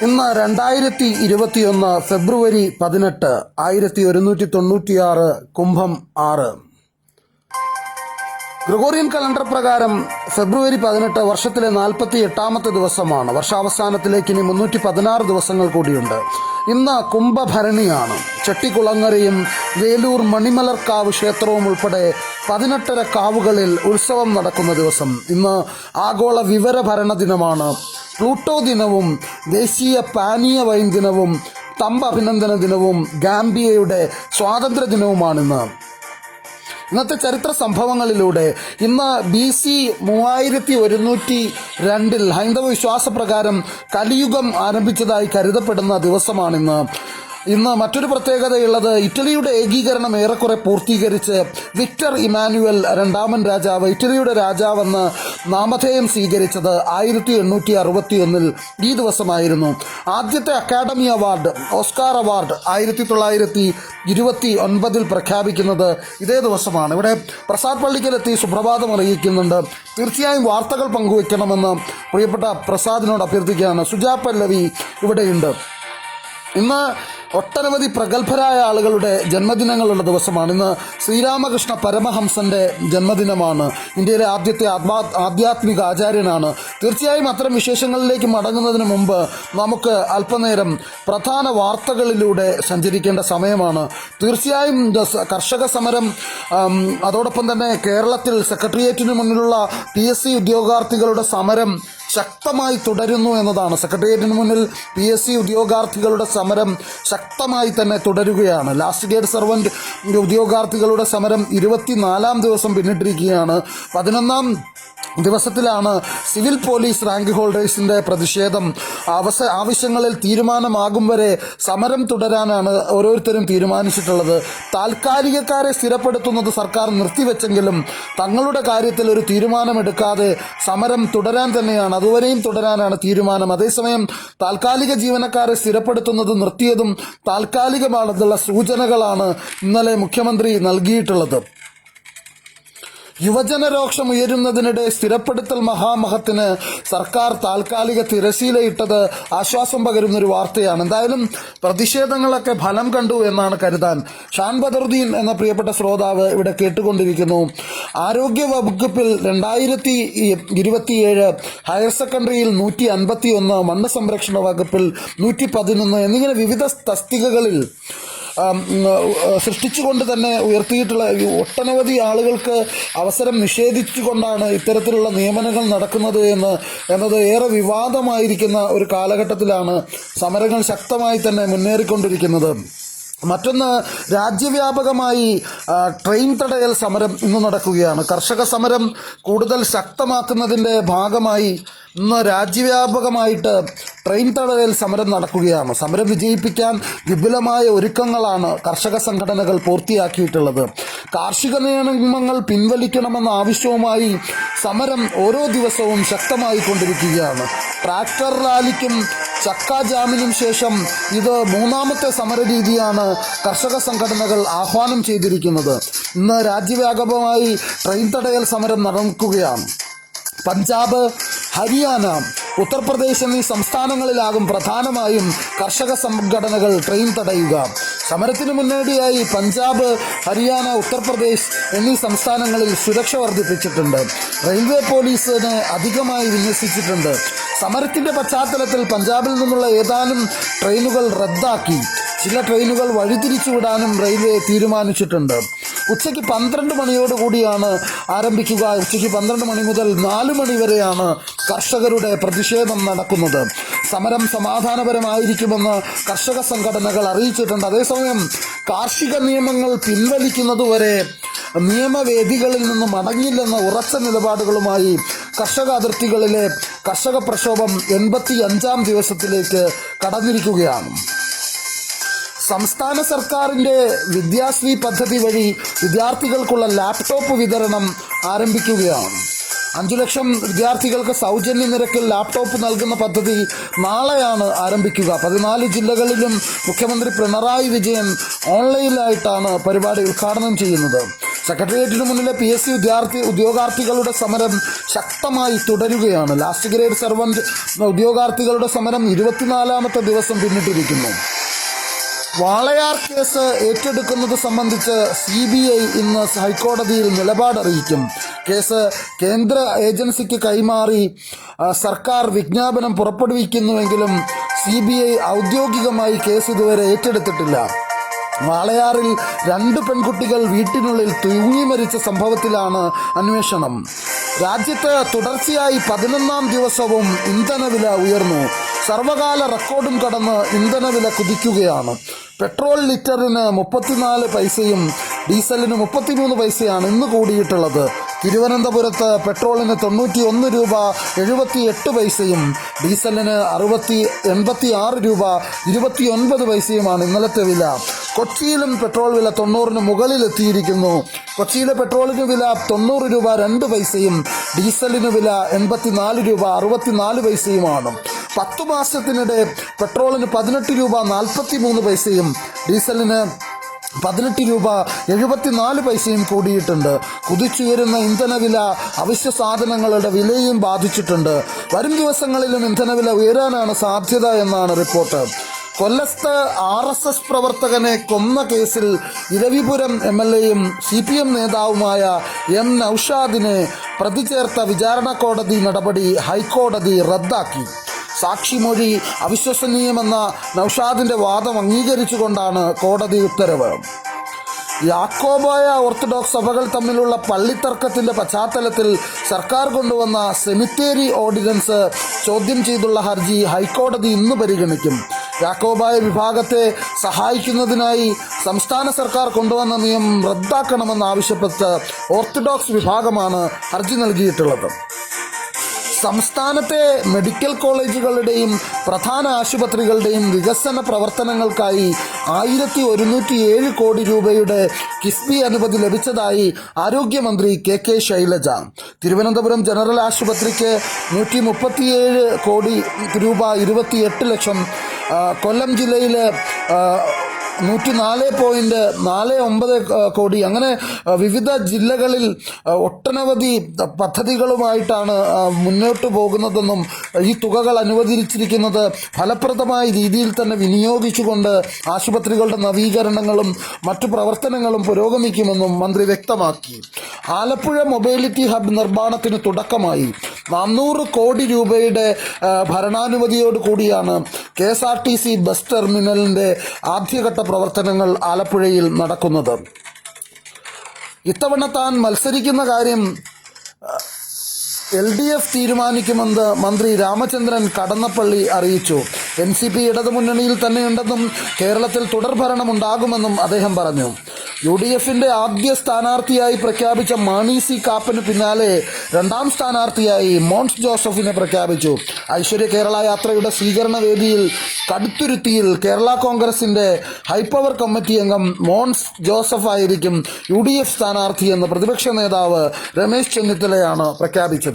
ഇന്ന് 2021 ഫെബ്രുവരി 18 1196 കുംഭം 6. Gregorian calendar പ്രകാരം ഫെബ്രുവരി 18 വർഷത്തിലെ 48ാമത്തെ ദിവസമാണ്. വർഷാവസാനത്തിലേക്ക് ഇനി 316 ദിവസങ്ങൾ കൂടിയുണ്ട്. ഇന്ന് കുംഭഭരണിയാണ്. ചെട്ടിക്കുളങ്ങരയും വേലൂർ മണിമലർക്കാവ് ക്ഷേത്രവും ഉൾപ്പെടെ 18 കാവുകളിൽ ഉത്സവം നടക്കുന്ന ദിവസം. ഇന്ന് ആഗോള വിവരഭരണ ദിനമാണ്. പ്ലൂട്ടോ ദിനവും ദേശീയ പാനീയ വൈൻ ദിനവും തമ്പ് അഭിനന്ദന ദിനവും ഗാംബിയയുടെ സ്വാതന്ത്ര്യ ദിനവുമാണിന്ന്. ഇന്നത്തെ ചരിത്ര സംഭവങ്ങളിലൂടെ ഇന്ന് BC 3102 ഹൈന്ദവ വിശ്വാസപ്രകാരം കലിയുഗം ആരംഭിച്ചതായി കരുതപ്പെടുന്ന ദിവസമാണിന്ന്. ഇന്ന് മറ്റൊരു പ്രത്യേകതയുള്ളത്, ഇറ്റലിയുടെ ഏകീകരണം ഏറെക്കുറെ പൂർത്തീകരിച്ച് വിക്ടർ ഇമാനുവൽ രണ്ടാമൻ രാജാവ് ഇറ്റലിയുടെ രാജാവെന്ന് നാമധേയം സ്വീകരിച്ചത് 1861 ഈ ദിവസമായിരുന്നു. ആദ്യത്തെ അക്കാഡമി അവാർഡ്, ഓസ്കാർ അവാർഡ് 1929 പ്രഖ്യാപിക്കുന്നത് ഇതേ ദിവസമാണ്. ഇവിടെ പ്രസാദ് പള്ളിക്കലെത്തി സുപ്രഭാതം അറിയിക്കുന്നുണ്ട്. തീർച്ചയായും വാർത്തകൾ പങ്കുവയ്ക്കണമെന്ന് പ്രിയപ്പെട്ട പ്രസാദിനോട് അഭ്യർത്ഥിക്കുകയാണ്. സുജാ പല്ലവി ഇവിടെയുണ്ട്. ഇന്ന് ഒട്ടനവധി പ്രഗത്ഭരായ ആളുകളുടെ ജന്മദിനങ്ങളുള്ള ദിവസമാണ്. ഇന്ന് ശ്രീരാമകൃഷ്ണ പരമഹംസന്റെ ജന്മദിനമാണ്. ഇന്ത്യയിലെ ആദ്യത്തെ ആധ്യാത്മിക ആചാര്യനാണ്. തീർച്ചയായും അത്തരം വിശേഷങ്ങളിലേക്ക് മടങ്ങുന്നതിന് മുമ്പ് നമുക്ക് അല്പനേരം പ്രധാന വാർത്തകളിലൂടെ സഞ്ചരിക്കേണ്ട സമയമാണ്. തീർച്ചയായും കർഷക സമരം, അതോടൊപ്പം തന്നെ കേരളത്തിൽ സെക്രട്ടേറിയറ്റിന് മുന്നിലുള്ള PSC ഉദ്യോഗാർത്ഥികളുടെ സമരം ശക്തമായി തുടരുന്നു എന്നതാണ്. സെക്രട്ടേറിയറ്റിന് മുന്നിൽ PSC ഉദ്യോഗാർത്ഥികളുടെ സമരം ശക്തമായി തന്നെ തുടരുകയാണ്. ലാസ്റ്റ് ഗ്രേഡ് സർവന്റ് ഉദ്യോഗാർത്ഥികളുടെ സമരം 24ാം ദിവസം പിന്നിട്ടിരിക്കുകയാണ്. 11ാം ദിവസത്തിലാണ് സിവിൽ പോലീസ് റാങ്ക് ഹോൾഡേഴ്സിന്റെ പ്രതിഷേധം. ആവശ്യങ്ങളിൽ തീരുമാനമാകും വരെ സമരം തുടരാനാണ് ഓരോരുത്തരും തീരുമാനിച്ചിട്ടുള്ളത്. താൽക്കാലികക്കാരെ സ്ഥിരപ്പെടുത്തുന്നത് സർക്കാർ നിർത്തിവെച്ചെങ്കിലും തങ്ങളുടെ കാര്യത്തിൽ ഒരു തീരുമാനമെടുക്കാതെ സമരം തുടരാൻ തന്നെയാണ്, അതുവരെയും തുടരാനാണ് തീരുമാനം. അതേസമയം താൽക്കാലിക ജീവനക്കാരെ സ്ഥിരപ്പെടുത്തുന്നത് നിർത്തിയതും താൽക്കാലികമാണെന്നുള്ള സൂചനകളാണ് ഇന്നലെ മുഖ്യമന്ത്രി നൽകിയിട്ടുള്ളത്. യുവജനരോക്ഷം ഉയരുന്നതിനിടെ സ്ഥിരപ്പെടുത്തൽ മഹാമഹത്തിന് സർക്കാർ താൽക്കാലിക തിരശീലയിട്ടത് ആശ്വാസം പകരുന്നൊരു വാർത്തയാണ്. എന്തായാലും പ്രതിഷേധങ്ങളൊക്കെ ഫലം കണ്ടു എന്നാണ് കരുതാൻ. ഷാൻ ബദറുദ്ദീൻ എന്ന പ്രിയപ്പെട്ട ശ്രോതാവ് ഇവിടെ കേട്ടുകൊണ്ടിരിക്കുന്നു. ആരോഗ്യ വകുപ്പിൽ 2027 ഹയർ സെക്കൻഡറിയിൽ 151, മണ്ണ് സംരക്ഷണ വകുപ്പിൽ 111 എന്നിങ്ങനെ വിവിധ തസ്തികകളിൽ സൃഷ്ടിച്ചുകൊണ്ട് തന്നെ ഉയർത്തിയിട്ടുള്ള ഒട്ടനവധി ആളുകൾക്ക് അവസരം നിഷേധിച്ചുകൊണ്ടാണ് ഇത്തരത്തിലുള്ള നിയമനങ്ങൾ നടക്കുന്നത് എന്നത് ഏറെ വിവാദമായിരിക്കുന്ന ഒരു കാലഘട്ടത്തിലാണ് സമരങ്ങൾ ശക്തമായി തന്നെ മുന്നേറിക്കൊണ്ടിരിക്കുന്നത്. മറ്റൊന്ന്, രാജ്യവ്യാപകമായി ട്രെയിൻ തടയൽ സമരം ഇന്ന് നടക്കുകയാണ്. കർഷക സമരം കൂടുതൽ ശക്തമാക്കുന്നതിൻ്റെ ഭാഗമായി ഇന്ന് രാജ്യവ്യാപകമായിട്ട് ട്രെയിൻ തടയൽ സമരം നടക്കുകയാണ്. സമരം വിജയിപ്പിക്കാൻ വിപുലമായ ഒരുക്കങ്ങളാണ് കർഷക സംഘടനകൾ പൂർത്തിയാക്കിയിട്ടുള്ളത്. കാർഷിക നിയമങ്ങൾ പിൻവലിക്കണമെന്ന ആവശ്യവുമായി സമരം ഓരോ ദിവസവും ശക്തമായി കൊണ്ടിരിക്കുകയാണ്. ട്രാക്ടർ റാലിക്കും ചക്ക ജാമിനും ശേഷം ഇത് 3ാമത്തെ സമരരീതിയാണ് കർഷക സംഘടനകൾ ആഹ്വാനം ചെയ്തിരിക്കുന്നത്. ഇന്ന് രാജ്യവ്യാപകമായി ട്രെയിൻ തടയൽ സമരം നടക്കുകയാണ്. പഞ്ചാബ്, ഹരിയാന, ഉത്തർപ്രദേശ് എന്നീ സംസ്ഥാനങ്ങളിലാകും പ്രധാനമായും കർഷക സംഘടനകൾ ട്രെയിൻ തടയുക. സമരത്തിന് മുന്നോടിയായി പഞ്ചാബ്, ഹരിയാന, ഉത്തർപ്രദേശ് എന്നീ സംസ്ഥാനങ്ങളിൽ സുരക്ഷ വർദ്ധിപ്പിച്ചിട്ടുണ്ട്. റെയിൽവേ പോലീസിനെ അധികമായി വിന്യസിച്ചിട്ടുണ്ട്. സമരത്തിന്റെ പശ്ചാത്തലത്തിൽ പഞ്ചാബിൽ നിന്നുള്ള ഏതാനും ട്രെയിനുകൾ റദ്ദാക്കി. ചില ട്രെയിനുകൾ വഴിതിരിച്ചുവിടാനും റെയിൽവേ തീരുമാനിച്ചിട്ടുണ്ട്. ഉച്ചയ്ക്ക് 12 മണിയോടുകൂടിയാണ് ആരംഭിക്കുക. ഉച്ചയ്ക്ക് 12 മണി മുതൽ 4 മണി വരെയാണ് കർഷകരുടെ പ്രതിഷേധം നടക്കുന്നത്. സമരം സമാധാനപരമായിരിക്കുമെന്ന് കർഷക സംഘടനകൾ അറിയിച്ചിട്ടുണ്ട്. അതേസമയം കാർഷിക നിയമങ്ങൾ പിൻവലിക്കുന്നതുവരെ നിയമവേദികളിൽ നിന്ന് മടങ്ങില്ലെന്ന ഉറച്ച നിലപാടുകളുമായി കർഷക അതിർത്തികളിലെ കർഷക പ്രക്ഷോഭം 85ാം ദിവസത്തിലേക്ക് കടന്നിരിക്കുകയാണ്. സംസ്ഥാന സർക്കാരിൻ്റെ വിദ്യാശ്രീ പദ്ധതി വഴി വിദ്യാർത്ഥികൾക്കുള്ള ലാപ്ടോപ്പ് വിതരണം ആരംഭിക്കുകയാണ്. 5 ലക്ഷം വിദ്യാർത്ഥികൾക്ക് സൗജന്യ നിരക്കിൽ ലാപ്ടോപ്പ് നൽകുന്ന പദ്ധതി നാളെയാണ് ആരംഭിക്കുക. 14 ജില്ലകളിലും മുഖ്യമന്ത്രി പിണറായി വിജയൻ ഓൺലൈനിലായിട്ടാണ് പരിപാടി ഉദ്ഘാടനം ചെയ്യുന്നത്. സെക്രട്ടേറിയറ്റിന് മുന്നിലെ PSC ഉദ്യോഗാർത്ഥികളുടെ സമരം ശക്തമായി തുടരുകയാണ്. ലാസ്റ്റ് ഗ്രേഡ് സർവന്റ് ഉദ്യോഗാർത്ഥികളുടെ സമരം 24ാമത്തെ ദിവസം പിന്നിട്ടിരിക്കുന്നു. വാളയാർ കേസ് ഏറ്റെടുക്കുന്നത് സംബന്ധിച്ച് CBI ഇന്ന് ഹൈക്കോടതിയിൽ നിലപാടറിയിക്കും. കേസ് കേന്ദ്ര ഏജൻസിക്ക് കൈമാറി സർക്കാർ വിജ്ഞാപനം പുറപ്പെടുവിക്കുന്നുവെങ്കിലും CBI ഔദ്യോഗികമായി കേസ് ഇതുവരെ ഏറ്റെടുത്തിട്ടില്ല. വാളയാറിൽ 2 പെൺകുട്ടികൾ വീട്ടിനുള്ളിൽ തൂങ്ങി മരിച്ച സംഭവത്തിലാണ് അന്വേഷണം. രാജ്യത്ത് തുടർച്ചയായി 11ാം ദിവസവും ഇന്ധനവില ഉയർന്നു. സർവകാല റെക്കോർഡും കടന്ന് ഇന്ധനവില കുതിക്കുകയാണ്. പെട്രോൾ ലിറ്ററിന് 34 പൈസയും ഡീസലിന് 33 പൈസയാണ് ഇന്ന് കൂടിയിട്ടുള്ളത്. തിരുവനന്തപുരത്ത് പെട്രോളിന് 91 രൂപ 78 പൈസയും ഡീസലിന് 86 രൂപ 29 പൈസയുമാണ് ഇന്നലത്തെ വില. കൊച്ചിയിലും പെട്രോൾ വില 90-ന് മുകളിലെത്തിയിരിക്കുന്നു. കൊച്ചിയിലെ പെട്രോളിന് വില 90 രൂപ 2 പൈസയും ഡീസലിന് വില 84 രൂപ 64 പൈസയുമാണ്. 10 മാസത്തിനിടെ പെട്രോളിന് 18 രൂപ 43 പൈസയും ഡീസലിന് 18 രൂപ 74 പൈസയും കൂടിയിട്ടുണ്ട്. കുതിച്ചുയരുന്ന ഇന്ധനവില അവശ്യ സാധനങ്ങളുടെ വിലയും ബാധിച്ചിട്ടുണ്ട്. വരും ദിവസങ്ങളിലും ഇന്ധനവില ഉയരാനാണ് സാധ്യത എന്നാണ് റിപ്പോർട്ട്. കൊല്ലത്ത് RSS പ്രവർത്തകനെ കൊന്ന കേസിൽ ഇരവിപുരം MLAയും CPM നേതാവുമായ M. നൌഷാദിനെ പ്രതി ചേർത്ത വിചാരണ കോടതി നടപടി ഹൈക്കോടതി റദ്ദാക്കി. സാക്ഷിമൊഴി അവിശ്വസനീയമെന്ന നൌഷാദിന്റെ വാദം അംഗീകരിച്ചുകൊണ്ടാണ് കോടതി ഉത്തരവ്. യാക്കോബായ ഓർത്തഡോക്സ് സഭകൾ തമ്മിലുള്ള പള്ളിത്തർക്കത്തിന്റെ പശ്ചാത്തലത്തിൽ സർക്കാർ കൊണ്ടുവന്ന സെമിത്തേരി ഓർഡിനൻസ് ചോദ്യം ചെയ്തുള്ള ഹർജി ഹൈക്കോടതി ഇന്ന് പരിഗണിക്കും. യാക്കോബായ വിഭാഗത്തെ സഹായിക്കുന്നതിനായി സംസ്ഥാന സർക്കാർ കൊണ്ടുവന്ന നിയമം റദ്ദാക്കണമെന്നാവശ്യപ്പെട്ട് ഓർത്തഡോക്സ് വിഭാഗമാണ് ഹർജി നൽകിയിട്ടുള്ളത്. സംസ്ഥാനത്തെ മെഡിക്കൽ കോളേജുകളുടെയും പ്രധാന ആശുപത്രികളുടെയും വികസന പ്രവർത്തനങ്ങൾക്കായി 1107 കോടി രൂപയുടെ കിഫ്ബി അനുമതി ലഭിച്ചതായി ആരോഗ്യമന്ത്രി KK ശൈലജ. തിരുവനന്തപുരം ജനറൽ ആശുപത്രിക്ക് 137 കോടി രൂപ 28 ലക്ഷം, കൊല്ലം ജില്ലയിലെ 104.49 കോടി, അങ്ങനെ വിവിധ ജില്ലകളിൽ ഒട്ടനവധി പദ്ധതികളുമായിട്ടാണ് മുന്നോട്ട് പോകുന്നതെന്നും ഈ തുകകൾ അനുവദിച്ചിരിക്കുന്നത് ഫലപ്രദമായ രീതിയിൽ തന്നെ വിനിയോഗിച്ചുകൊണ്ട് ആശുപത്രികളുടെ നവീകരണങ്ങളും മറ്റു പ്രവർത്തനങ്ങളും പുരോഗമിക്കുമെന്നും മന്ത്രി വ്യക്തമാക്കി. ആലപ്പുഴ മൊബൈലിറ്റി ഹബ് നിർമ്മാണത്തിന് തുടക്കമായി. 400 കോടി രൂപയുടെ ഭരണാനുമതിയോട് കൂടിയാണ് KSRTC ബസ് ടെർമിനലിന്റെ ആദ്യഘട്ട പ്രവർത്തനങ്ങൾ ആലപ്പുഴയിൽ നടക്കുന്നത്. ഇത്തവണ താൻ മത്സരിക്കുന്ന കാര്യം LDF തീരുമാനിക്കുമെന്ന് മന്ത്രി രാമചന്ദ്രൻ കടന്നപ്പള്ളി അറിയിച്ചു. NCP ഇടതുമുന്നണിയിൽ തന്നെയുണ്ടെന്നും കേരളത്തിൽ തുടർഭരണമുണ്ടാകുമെന്നും അദ്ദേഹം പറഞ്ഞു. UDFന്റെ ആദ്യ സ്ഥാനാർത്ഥിയായി പ്രഖ്യാപിച്ച മാണി C. കാപ്പന് പിന്നാലെ 2ാം സ്ഥാനാർത്ഥിയായി മോൻസ് ജോസഫിനെ പ്രഖ്യാപിച്ചു. ഐശ്വര്യ കേരള യാത്രയുടെ സ്വീകരണ വേദിയിൽ കടുത്തുരുത്തിയിൽ കേരള കോൺഗ്രസിന്റെ ഹൈപ്പവർ കമ്മിറ്റി അംഗം മോൻസ് ജോസഫ് ആയിരിക്കും UDF സ്ഥാനാർത്ഥിയെന്ന് പ്രതിപക്ഷ നേതാവ് രമേശ് ചെന്നിത്തലയാണ് പ്രഖ്യാപിച്ചത്.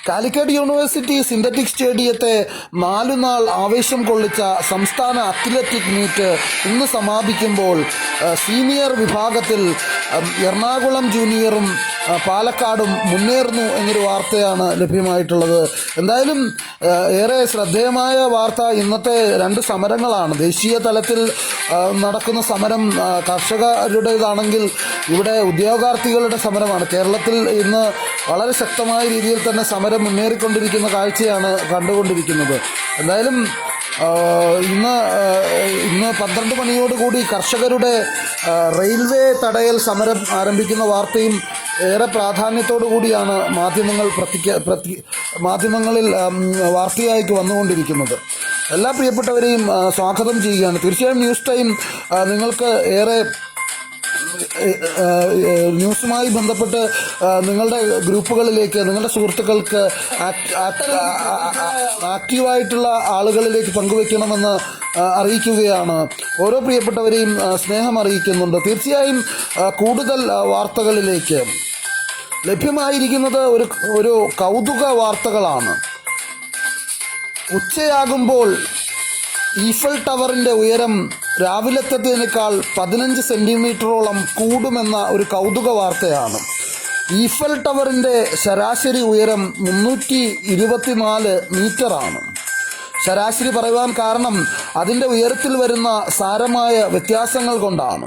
കാലിക്കറ്റ് യൂണിവേഴ്സിറ്റി സിന്തറ്റിക് സ്റ്റേഡിയത്തെ 4 നാൾ ആവേശം കൊള്ളിച്ച സംസ്ഥാന അത്ലറ്റിക് മീറ്റ് ഇന്ന് സമാപിക്കുമ്പോൾ സീനിയർ വിഭാഗത്തിൽ എറണാകുളം ജൂനിയറും പാലക്കാടും മുന്നേറുന്നു എന്നൊരു വാർത്തയാണ് ലഭ്യമായിട്ടുള്ളത്. എന്തായാലും ഏറെ ശ്രദ്ധേയമായ വാർത്ത ഇന്നത്തെ 2 സമരങ്ങളാണ്. ദേശീയ തലത്തിൽ നടക്കുന്ന സമരം കർഷകരുടേതാണെങ്കിൽ ഇവിടെ ഉദ്യോഗാർത്ഥികളുടെ സമരമാണ്. കേരളത്തിൽ ഇന്ന് വളരെ ശക്തമായ രീതിയിൽ തന്നെ സമരം മുന്നേറിക്കൊണ്ടിരിക്കുന്ന കാഴ്ചയാണ് കണ്ടുകൊണ്ടിരിക്കുന്നത്. എന്തായാലും ഇന്ന് 12 മണിയോടുകൂടി കർഷകരുടെ റെയിൽവേ തടയൽ സമരം ആരംഭിക്കുന്ന വാർത്തയും ഏറെ പ്രാധാന്യത്തോടു കൂടിയാണ് മാധ്യമങ്ങളിൽ വാർത്തയായി വന്നുകൊണ്ടിരിക്കുന്നത്. എല്ലാ പ്രിയപ്പെട്ടവരെയും സ്വാഗതം ചെയ്യുകയാണ്. തീർച്ചയായും ന്യൂസ് ടൈം നിങ്ങൾക്ക് ഏറെ ന്യൂസുമായി ബന്ധപ്പെട്ട് നിങ്ങളുടെ ഗ്രൂപ്പുകളിലേക്ക്, നിങ്ങളുടെ സുഹൃത്തുക്കൾക്ക്, ആക്റ്റീവായിട്ടുള്ള ആളുകളിലേക്ക് പങ്കുവെക്കണമെന്ന് അറിയിക്കുകയാണ്. ഓരോ പ്രിയപ്പെട്ടവരെയും സ്നേഹം അറിയിക്കുന്നുണ്ട്. തീർച്ചയായും കൂടുതൽ വാർത്തകളിലേക്ക് ലഭ്യമായിരിക്കുന്നത് ഒരു കൗതുക വാർത്തകളാണ്. ഉച്ചയാകുമ്പോൾ ഈഫൽ ടവറിൻ്റെ ഉയരം രാവിലത്തേതിനേക്കാൾ 15 സെൻറ്റിമീറ്ററോളം കൂടുമെന്ന ഒരു കൗതുക വാർത്തയാണ്. ഈഫൽ ടവറിൻ്റെ ശരാശരി ഉയരം 324 മീറ്ററാണ്. ശരാശരി പറയുവാൻ കാരണം അതിൻ്റെ ഉയരത്തിൽ വരുന്ന സാരമായ വ്യത്യാസങ്ങൾ കൊണ്ടാണ്.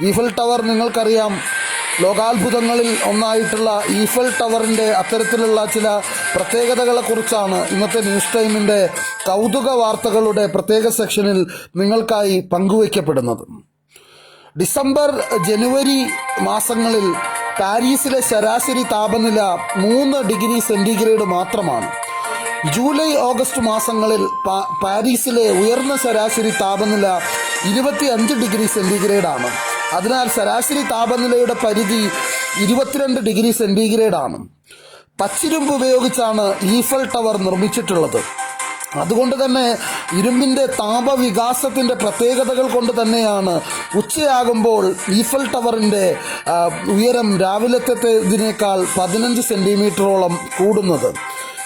ഈഫൽ ടവർ നിങ്ങൾക്കറിയാം, ലോകാത്ഭുതങ്ങളിൽ ഒന്നായിട്ടുള്ള ഈഫൽ ടവറിൻ്റെ അത്തരത്തിലുള്ള ചില പ്രത്യേകതകളെക്കുറിച്ചാണ് ഇന്നത്തെ ന്യൂസ് ടൈമിൻ്റെ കൗതുക വാർത്തകളുടെ പ്രത്യേക സെക്ഷനിൽ നിങ്ങൾക്കായി പങ്കുവയ്ക്കപ്പെടുന്നത്. ഡിസംബർ ജനുവരി മാസങ്ങളിൽ പാരീസിലെ ശരാശരി താപനില 3 ഡിഗ്രി സെൻറ്റിഗ്രേഡ് മാത്രമാണ്. ജൂലൈ ഓഗസ്റ്റ് മാസങ്ങളിൽ പാരീസിലെ ഉയർന്ന ശരാശരി താപനില 25 ഡിഗ്രി സെൻറ്റിഗ്രേഡാണ്. അതിനാൽ ശരാശരി താപനിലയുടെ പരിധി 22 ഡിഗ്രി സെൻറ്റിഗ്രേഡാണ്. പച്ചിരുമ്പ് ഉപയോഗിച്ചാണ് ഈഫൽ ടവർ നിർമ്മിച്ചിട്ടുള്ളത്. അതുകൊണ്ട് തന്നെ ഇരുമ്പിൻ്റെ താപവികാസത്തിൻ്റെ പ്രത്യേകതകൾ കൊണ്ട് തന്നെയാണ് ഉച്ചയാകുമ്പോൾ ഈഫൽ ടവറിൻ്റെ ഉയരം രാവിലത്തേതിനേക്കാൾ 15 സെൻറ്റിമീറ്ററോളം കൂടുന്നത്.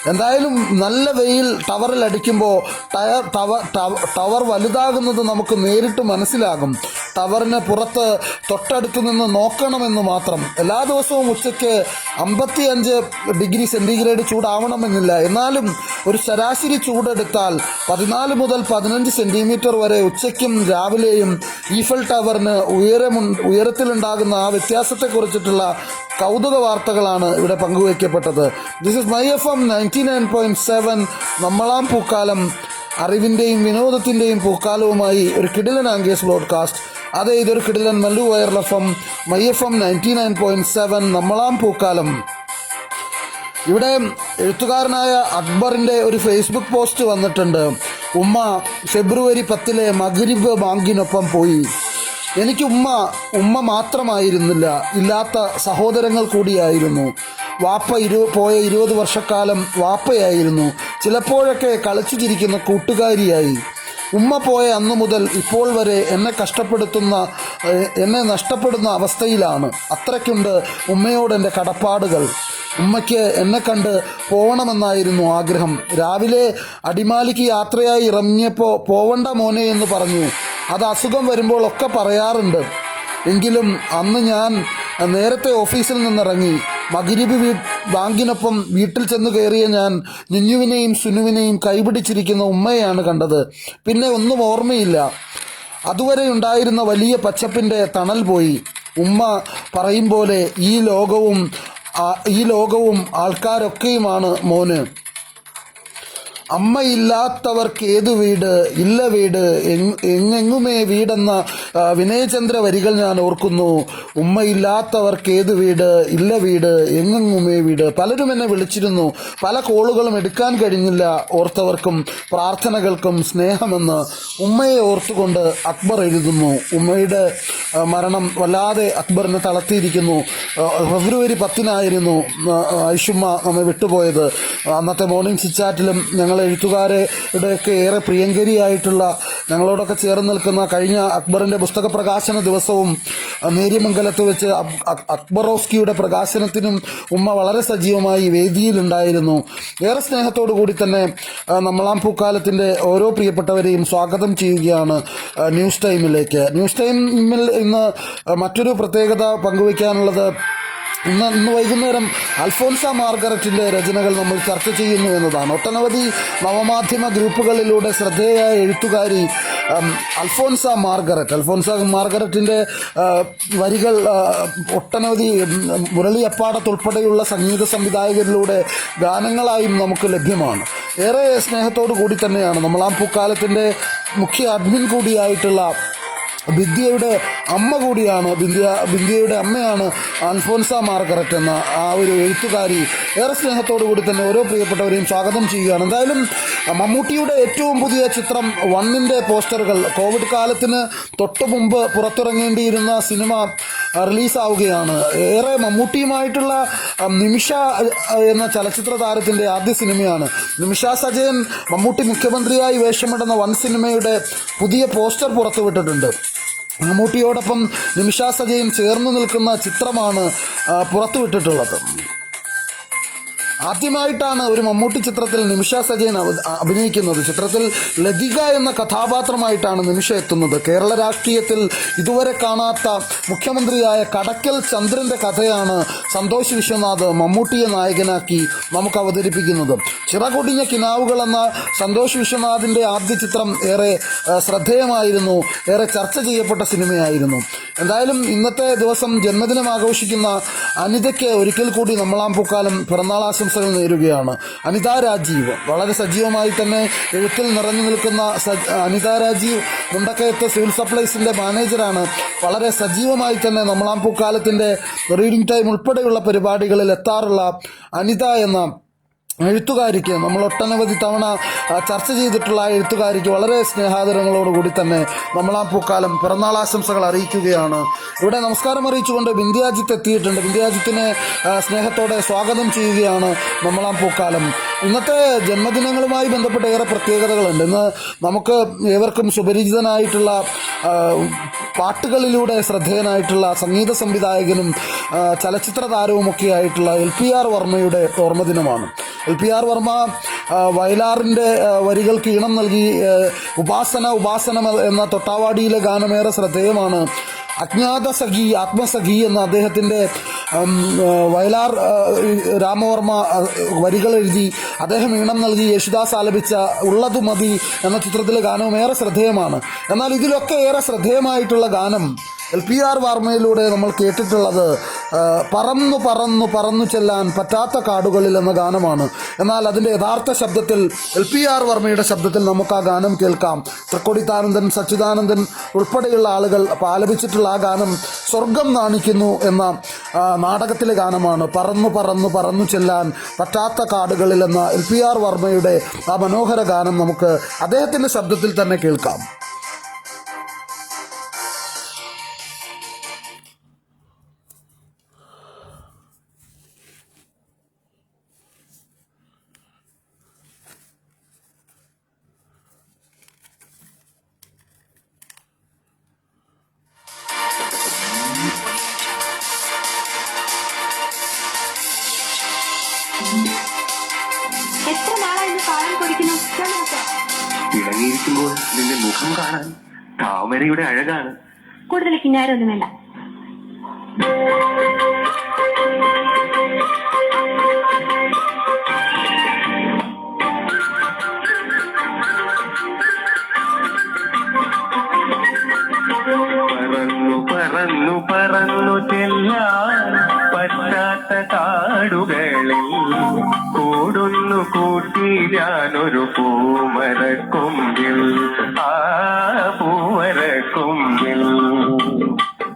എന്തായാലും നല്ല വെയിൽ ടവറിൽ അടിക്കുമ്പോൾ ടവർ വലുതാകുന്നത് നമുക്ക് നേരിട്ട് മനസ്സിലാകും. ടവറിന് പുറത്ത് തൊട്ടടുത്ത് നിന്ന് നോക്കണമെന്ന് മാത്രം. എല്ലാ ദിവസവും ഉച്ചയ്ക്ക് 55 ഡിഗ്രി സെൻറ്റിഗ്രേഡ് ചൂടാവണമെന്നില്ല. എന്നാലും ഒരു ശരാശരി ചൂടെടുത്താൽ 14 മുതൽ 15 സെൻറ്റിമീറ്റർ വരെ ഉച്ചയ്ക്കും രാവിലെയും ഈഫൽ ടവറിന് ഉയരത്തിലുണ്ടാകുന്ന ആ വ്യത്യാസത്തെക്കുറിച്ചിട്ടുള്ള കൗതുക വാർത്തകളാണ് ഇവിടെ പങ്കുവയ്ക്കപ്പെട്ടത്. ദിസ് ഇസ് മൈ FM 99.7 നമ്മളാം പൂക്കാലം, അറിവിൻ്റെയും വിനോദത്തിൻ്റെയും പൂക്കാലവുമായി ഒരു കിടിലൻ ആംഗേഴ്സ് ബ്രോഡ്കാസ്റ്റ്. അതെ, ഇതൊരു കിടിലൻ Mallu wire FM, my FM 99.7 നമ്മളാം പൂക്കാലം. ഇവിടെ എഴുത്തുകാരനായ അക്ബറിൻ്റെ ഒരു ഫേസ്ബുക്ക് പോസ്റ്റ് വന്നിട്ടുണ്ട്. ഉമ്മ ഫെബ്രുവരി 10 മഗ്രിബ് ബാങ്കിനൊപ്പം പോയി. എനിക്ക് ഉമ്മ മാത്രമായിരുന്നില്ല, ഇല്ലാത്ത സഹോദരങ്ങൾ കൂടിയായിരുന്നു. വാപ്പ പോയ 20 വർഷക്കാലം വാപ്പയായിരുന്നു. ചിലപ്പോഴൊക്കെ കളിച്ചു ചിരിക്കുന്ന കൂട്ടുകാരിയായി. ഉമ്മ പോയ അന്നു മുതൽ ഇപ്പോൾ വരെ എന്നെ നഷ്ടപ്പെടുന്ന അവസ്ഥയിലാണ്. അത്രയ്ക്കുണ്ട് ഉമ്മയോട് എൻ്റെ കടപ്പാടുകൾ. ഉമ്മയ്ക്ക് എന്നെ കണ്ട് പോവണമെന്നായിരുന്നു ആഗ്രഹം. രാവിലെ അടിമാലിക്ക് യാത്രയായി ഇറങ്ങിയപ്പോൾ പോവണ്ട മോനെ എന്ന് പറഞ്ഞു. അത് അസുഖം വരുമ്പോഴൊക്കെ പറയാറുണ്ട്. എങ്കിലും അന്ന് ഞാൻ നേരത്തെ ഓഫീസിൽ നിന്നിറങ്ങി. മഗ്രിബ് ബാങ്കിനൊപ്പം വീട്ടിൽ ചെന്ന് കയറിയ ഞാൻ നിഞ്ഞുവിനെയും സുനുവിനെയും കൈപിടിച്ചിരിക്കുന്ന ഉമ്മയെയാണ് കണ്ടത്. പിന്നെ ഒന്നും ഓർമ്മയില്ല. അതുവരെ ഉണ്ടായിരുന്ന വലിയ പച്ചപ്പിൻ്റെ തണൽ പോയി. ഉമ്മ പറയും പോലെ ഈ ലോകവും ആൾക്കാരൊക്കെയുമാണ് മോന്. അമ്മയില്ലാത്തവർക്ക് ഏതു വീട്, ഇല്ല വീട്, എങ്ങെങ്ങുമേ വീടെന്ന വിനയചന്ദ്ര വരികൾ ഞാൻ ഓർക്കുന്നു. ഉമ്മയില്ലാത്തവർക്ക് ഏതു വീട്, ഇല്ല വീട്, എങ്ങെങ്ങുമേ വീട്. പലരും എന്നെ വിളിച്ചിരുന്നു. പല കോളുകളും എടുക്കാൻ കഴിഞ്ഞില്ല. ഓർത്തവർക്കും പ്രാർത്ഥനകൾക്കും സ്നേഹമെന്ന് ഉമ്മയെ ഓർത്തുകൊണ്ട് അക്ബർ എഴുതുന്നു. ഉമ്മയുടെ മരണം വല്ലാതെ അക്ബറിനെ തളർത്തിയിരിക്കുന്നു. ഫെബ്രുവരി 10 ഐഷുമ്മ നമ്മെ വിട്ടുപോയത്. അന്നത്തെ മോർണിംഗ് ചിറ്റാറ്റിലും ഞങ്ങൾ എഴുത്തുകാരുടെയൊക്കെ ഏറെ പ്രിയങ്കരിയായിട്ടുള്ള, ഞങ്ങളോടൊക്കെ ചേർന്ന് നിൽക്കുന്ന, കഴിഞ്ഞ അക്ബറിൻ്റെ പുസ്തക പ്രകാശന ദിവസവും നേര്യമംഗലത്ത് വെച്ച് അക്ബറോസ്കിയുടെ പ്രകാശനത്തിനും ഉമ്മ വളരെ സജീവമായി വേദിയിലുണ്ടായിരുന്നു. ഏറെ സ്നേഹത്തോടു കൂടി തന്നെ നമ്മളാം പൂക്കാലത്തിൻ്റെ ഓരോ പ്രിയപ്പെട്ടവരെയും സ്വാഗതം ചെയ്യുകയാണ് ന്യൂസ് ടൈമിലേക്ക്. ന്യൂസ് ടൈമിൽ ഇന്ന് മറ്റൊരു പ്രത്യേകത പങ്കുവയ്ക്കാനുള്ളത്, ഇന്ന് വൈകുന്നേരം അൽഫോൻസ മാർഗരറ്റിൻ്റെ രചനകൾ നമ്മൾ ചർച്ച ചെയ്യുന്നു എന്നതാണ്. ഒട്ടനവധി നവമാധ്യമ ഗ്രൂപ്പുകളിലൂടെ ശ്രദ്ധേയായ എഴുത്തുകാരി അൽഫോൻസ മാർഗരറ്റിൻ്റെ വരികൾ ഒട്ടനവധി മുരളി അപ്പാടത്തുൾപ്പെടെയുള്ള സംഗീത സംവിധായകരിലൂടെ ഗാനങ്ങളായും നമുക്ക് ലഭ്യമാണ്. ഏറെ സ്നേഹത്തോടു കൂടി തന്നെയാണ് നമ്മളാം പൂക്കാലത്തിൻ്റെ മുഖ്യ അഡ്മിൻ കൂടിയായിട്ടുള്ള ബിന്ദിയയുടെ അമ്മ കൂടിയാണ്, ബിന്ദിയയുടെ അമ്മയാണ് അൽഫോൻസ മാർഗരറ്റ് എന്ന ആ ഒരു എഴുത്തുകാരി. ഏറെ സ്നേഹത്തോടു കൂടി തന്നെ ഓരോ പ്രിയപ്പെട്ടവരെയും സ്വാഗതം ചെയ്യുകയാണ്. എന്തായാലും മമ്മൂട്ടിയുടെ ഏറ്റവും പുതിയ ചിത്രം 1ൻ്റെ പോസ്റ്ററുകൾ, കോവിഡ് കാലത്തിന് തൊട്ടു മുമ്പ് പുറത്തിറങ്ങേണ്ടിയിരുന്ന സിനിമ റിലീസാവുകയാണ്. ഏറെ മമ്മൂട്ടിയുമായിട്ടുള്ള നിമിഷ എന്ന ചലച്ചിത്ര താരത്തിൻ്റെ ആദ്യ സിനിമയാണ്. നിമിഷ സജയൻ മമ്മൂട്ടി മുഖ്യമന്ത്രിയായി വേഷമിടുന്ന 1 സിനിമയുടെ പുതിയ പോസ്റ്റർ പുറത്തുവിട്ടിട്ടുണ്ട്. മമ്മൂട്ടിയോടൊപ്പം നിമിഷ സജയൻ ചേർന്ന് നിൽക്കുന്ന ചിത്രമാണ് പുറത്തുവിട്ടിട്ടുള്ളത്. ആദ്യമായിട്ടാണ് ഒരു മമ്മൂട്ടി ചിത്രത്തിൽ നിമിഷ സജയൻ അഭിനയിക്കുന്നത്. ചിത്രത്തിൽ ലതിക എന്ന കഥാപാത്രമായിട്ടാണ് നിമിഷ എത്തുന്നത്. കേരള രാഷ്ട്രീയത്തിൽ ഇതുവരെ കാണാത്ത മുഖ്യമന്ത്രിയായ കടക്കൽ ചന്ദ്രന്റെ കഥയാണ് സന്തോഷ് വിശ്വനാഥ് മമ്മൂട്ടിയെ നായകനാക്കി നമുക്ക് അവതരിപ്പിക്കുന്നത്. ചിറകൊടിഞ്ഞ കിനാവുകൾ എന്ന സന്തോഷ് വിശ്വനാഥിന്റെ ആദ്യ ചിത്രം ഏറെ ശ്രദ്ധേയമായിരുന്നു, ഏറെ ചർച്ച ചെയ്യപ്പെട്ട സിനിമയായിരുന്നു. എന്തായാലും ഇന്നത്തെ ദിവസം ജന്മദിനം ആഘോഷിക്കുന്ന അനിതയ്ക്ക് ഒരിക്കൽ കൂടി നമ്മളാം പൂക്കാലം പിറന്നാൾ ആശംസകൾ നേരുകയാണ്. അനിത രാജീവ് വളരെ സജീവമായി തന്നെ എഴുത്തിൽ നിറഞ്ഞു നിൽക്കുന്ന അനിത രാജീവ് മുണ്ടക്കയത്ത് സിവിൽ സപ്ലൈസിന്റെ മാനേജറാണ്. വളരെ സജീവമായി തന്നെ നമ്മളാം പൂക്കാലത്തിന്റെ റീഡിംഗ് ടൈം ഉൾപ്പെടെയുള്ള പരിപാടികളിൽ എത്താറുള്ള അനിത എന്ന എഴുത്തുകാരിക്ക്, നമ്മൾ ഒട്ടനവധി തവണ ചർച്ച ചെയ്തിട്ടുള്ള ആ എഴുത്തുകാരിക്ക് വളരെ സ്നേഹാദരങ്ങളോടുകൂടി തന്നെ നമ്മളാം പൂക്കാലം പിറന്നാൾ ആശംസകൾ അറിയിക്കുകയാണ്. ഇവിടെ നമസ്കാരം അറിയിച്ചുകൊണ്ട് ബിന്ദിയാജിത്ത് എത്തിയിട്ടുണ്ട്. ബിന്ദിയാജിത്തിനെ സ്നേഹത്തോടെ സ്വാഗതം ചെയ്യുകയാണ് നമ്മളാം പൂക്കാലം. ഇന്നത്തെ ജന്മദിനങ്ങളുമായി ബന്ധപ്പെട്ട ഏറെ പ്രത്യേകതകളുണ്ട്. ഇന്ന് നമുക്ക് ഏവർക്കും സുപരിചിതനായിട്ടുള്ള പാട്ടുകളിലൂടെ ശ്രദ്ധേയനായിട്ടുള്ള സംഗീത സംവിധായകനും ചലച്ചിത്ര താരവുമൊക്കെ ആയിട്ടുള്ള LPR വർമ്മയുടെ ഓർമ്മദിനമാണ്. LPR വർമ്മ വയലാറിൻ്റെ വരികൾക്ക് ഈണം നൽകി ഉപാസന എന്ന തൊട്ടാവാടിയിലെ ഗാനമേറെ ശ്രദ്ധേയമാണ്. അജ്ഞാത സഖി ആത്മസഖി എന്ന അദ്ദേഹത്തിൻ്റെ വയലാർ രാമവർമ്മ വരികൾ എഴുതി അദ്ദേഹം ഈണം നൽകി യേശുദാസ് ആലപിച്ച ഉള്ളതു മതി എന്ന ചിത്രത്തിലെ ഗാനവും ഏറെ ശ്രദ്ധേയമാണ്. എന്നാൽ ഇതിലൊക്കെ ഏറെ ശ്രദ്ധേയമായിട്ടുള്ള ഗാനം LPR വർമ്മയിലൂടെ നമ്മൾ കേട്ടിട്ടുള്ളത് പറന്നു പറന്നു പറന്നു ചെല്ലാൻ പറ്റാത്ത കാടുകളിൽ എന്ന ഗാനമാണ്. എന്നാൽ അതിൻ്റെ യഥാർത്ഥ ശബ്ദത്തിൽ LPR വർമ്മയുടെ ശബ്ദത്തിൽ നമുക്ക് ആ ഗാനം കേൾക്കാം. തൃക്കൊടിത്താനന്ദൻ, സച്ചിദാനന്ദൻ ഉൾപ്പെടെയുള്ള ആളുകൾ ആലപിച്ചിട്ടുള്ള ആ ഗാനം സ്വർഗം നാണിക്കുന്നു എന്ന നാടകത്തിലെ ഗാനമാണ്. പറന്നു പറന്നു പറന്നു ചെല്ലാൻ പറ്റാത്ത കാടുകളിൽ എന്ന LPR വർമ്മയുടെ ആ മനോഹര ഗാനം നമുക്ക് അദ്ദേഹത്തിൻ്റെ ശബ്ദത്തിൽ തന്നെ കേൾക്കാം. എത്ര നാളായി കാണാൻ കൊതിക്കുന്നു. ഇറങ്ങിയിരിക്കുമ്പോൾ നിന്റെ മുഖം കാണാൻ താമരയുടെ അഴകാണ്. കൂടുതൽ കിന്നാരൊന്നും വേണ്ട. പറന്നു പറന്നു പറന്നു ചെല്ലാൻ പറ്റാത്ത കാടുകളിൽ കൂടുന്നു കൂട്ടി ഞാനൊരു പൂമരക്കൊമ്പിൽ, ആ പൂമരക്കൊമ്പിൽ.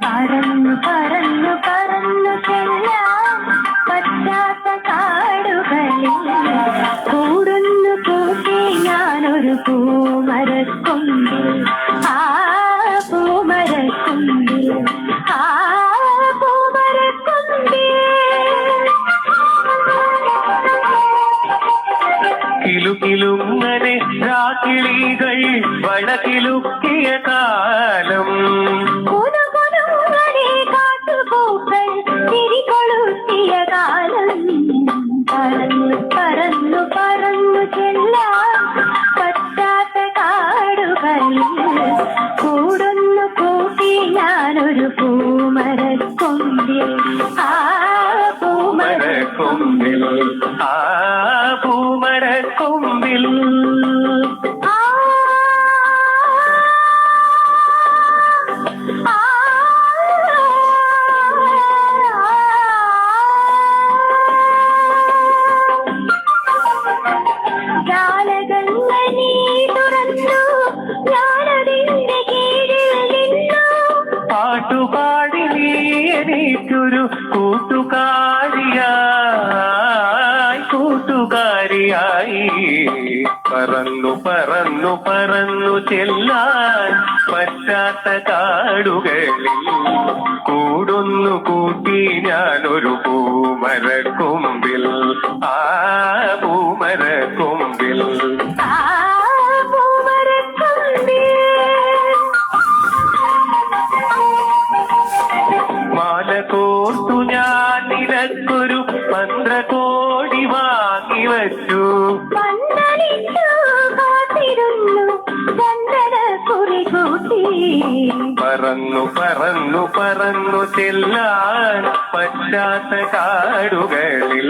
പറന്നു പറന്നു പറന്നു ചെല്ലാൻ പറ്റാത്ത കാടുകളിൽ കൂടുന്നു കൂട്ടി ഞാനൊരു പൂമരക്കൊമ്പിൽ, ആ പൂമരക്കൊമ്പിൽ, ആ പൂമരക്കൊമ്പിൽ. കിലുകിലുങ്ങനെ രാക്കിളികൾ വളകിലുക്കിയ കാലം, കാട്ടുപൂക്കൾ തിരികൊളുത്തിയ കാലം. പറന്നു പറന്നു പറന്നു ചെല്ലാൻ പറ്റാത്ത കാടുകളിൽ കൂടുന്നു കൂട്ടി ഞാനൊരു പൂമരക്കൊമ്പിൽ, ആ പൂമരക്കൊമ്പിൽ, ആ പൂമരക്കൊമ്പിൽ. പാട്ടുപാടി നീ എനിക്കൊരു കൂട്ടുകാരിയായി പറന്നു പറന്നു പറന്നു ചെല്ലാൻ പറ്റാത്ത കാടുകളിൽ കൂടുന്നു കൂട്ടി ഞാനൊരു പൂമരക്കൊമ്പിൽ, ആ പൂമരക്കൊമ്പിൽ. മാല കോർത്തു ഞാൻ നിനക്കൊരു 12 കോടി പറന്നു പറന്നു പറന്നു ചെല്ലാൻ പറ്റാത്ത കാടുകളിൽ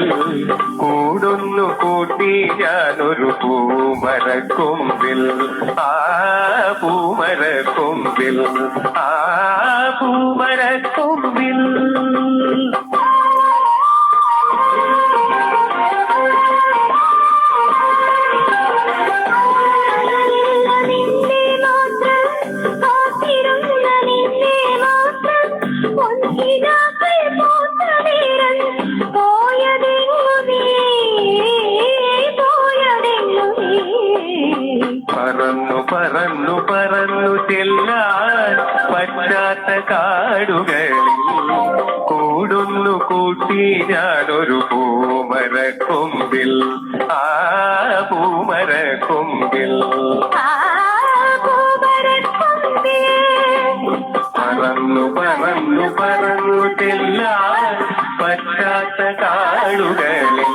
കൂടൊന്നു കൂട്ടി ഞാനൊരു പൂമരക്കൊമ്പിൽ ആ പൂമരക്കൊമ്പിൽ ആ പൂമരക്കൊമ്പിൽ പറന്നു പറന്നു പറന്നു ചെല്ലാൻ പറ്റാത്ത കാടുകളിൽ കൂടൊന്നു കൂട്ടി ഞാനൊരു പൂമരക്കൊമ്പിൽ ആ പൂമരക്കൊമ്പിൽ പറന്നു പറന്നു പറന്നു ചെല്ലാൻ പറ്റാത്ത കാടുകളിൽ